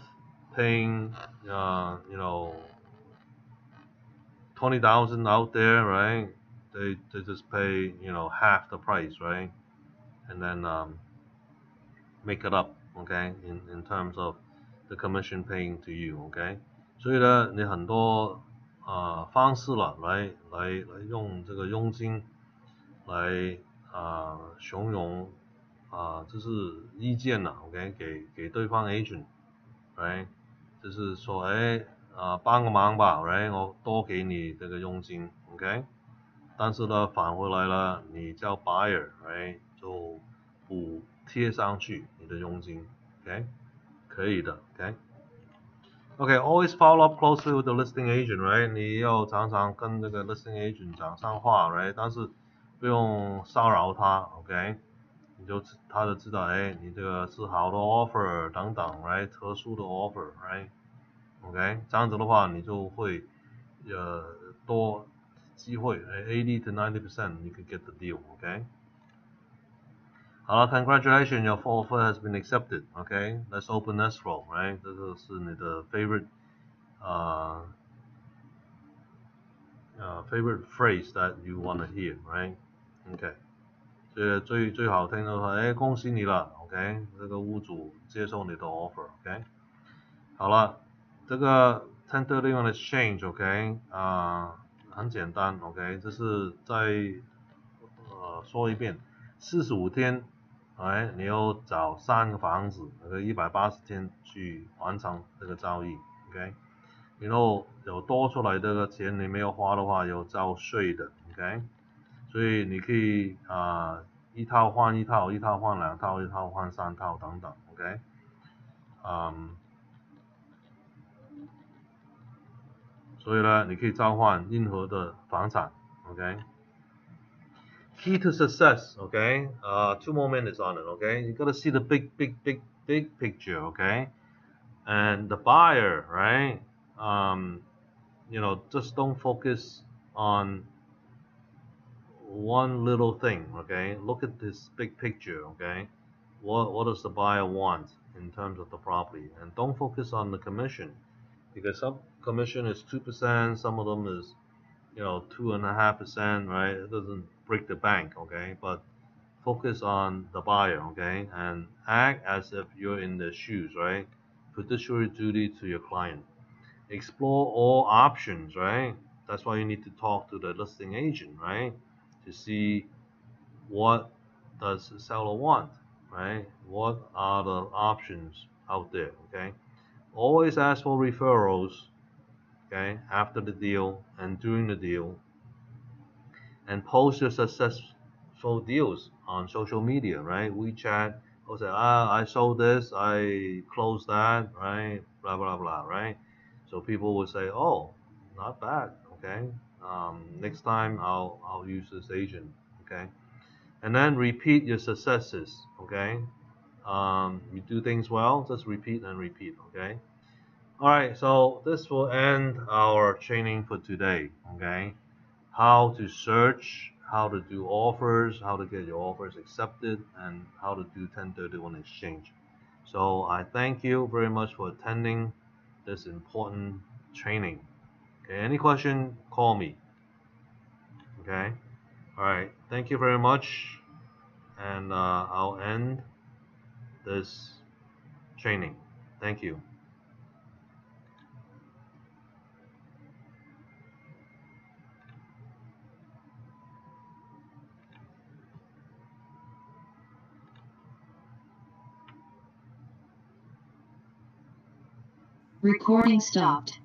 paying, 20,000 out there, right? They just pay, half the price, right? And then make it up, okay? In terms of the commission paying to you, okay? 所以呢，你很多方式了，来用这个佣金来怂恿就是意见了 ，OK， 给对方 agent。right， 就是说，帮个忙吧 ，right， 我多给你这个佣金 ，OK， 但是呢，返回来了，你叫 buyer，right， 就补贴上去你的佣金 ，OK， 可以的 ，OK，always follow up closely with the listing agent，right， 你要常常跟这个 listing agent 讲上话 ，right， 但是不用骚扰他 ，OK。他就知道，你这个是好的 offer 等等 ，right， 特殊的 offer，right，OK， 这样子的话，你就会多机会，80 to 90% you could get the deal，OK。好了 ，Congratulations, your offer has been accepted. Okay, let's open escrow, right？ 这个是你的 favorite phrase that you want to hear, right? Okay. 最好听的说，恭喜你了 ，OK， 这个屋主接受你的 offer，OK， 好了，这个 1031 exchange，OK， 很简单 ，OK， 这是说一遍，45天，你要找3个房子，180天去完成这个交易 ，OK， 然后有多出来的钱你没有花的话，有交税的 ，OK。所以你可以一套换一套，一套换2套，一套换3套等等 ，OK， 所以呢，你可以召唤任何的房产 ，OK。Key to success, okay? 2 more minutes on it, okay? You gotta see the big picture, okay? And the buyer, right? Just don't focus on one little thing, okay? Look at this big picture, okay? What does the buyer want in terms of the property? And don't focus on the commission, because some commission is 2%, some of them is 2.5%, right? It doesn't break the bank, okay? But focus on the buyer, okay? And act as if you're in their shoes, right? Fiduciary duty to your client. Explore all options, right? That's why you need to talk to the listing agent, right? To see what does the seller want, right? What are the options out there, okay? Always ask for referrals, okay, after the deal and during the deal, and post your successful deals on social media, right? WeChat, or say, I sold this, I closed that, right? Blah blah blah, right? So people will say, oh, not bad, okay. Next time I'll use this agent, okay. And then repeat your successes, okay. You do things well, just repeat and repeat, okay. All right, so this will end our training for today, okay. How to search, how to do offers, how to get your offers accepted, and how to do 1031 exchange. So I thank you very much for attending this important training. Okay, any question, call me. Okay, all right, thank you very much, and I'll end this training. Thank you. Recording stopped.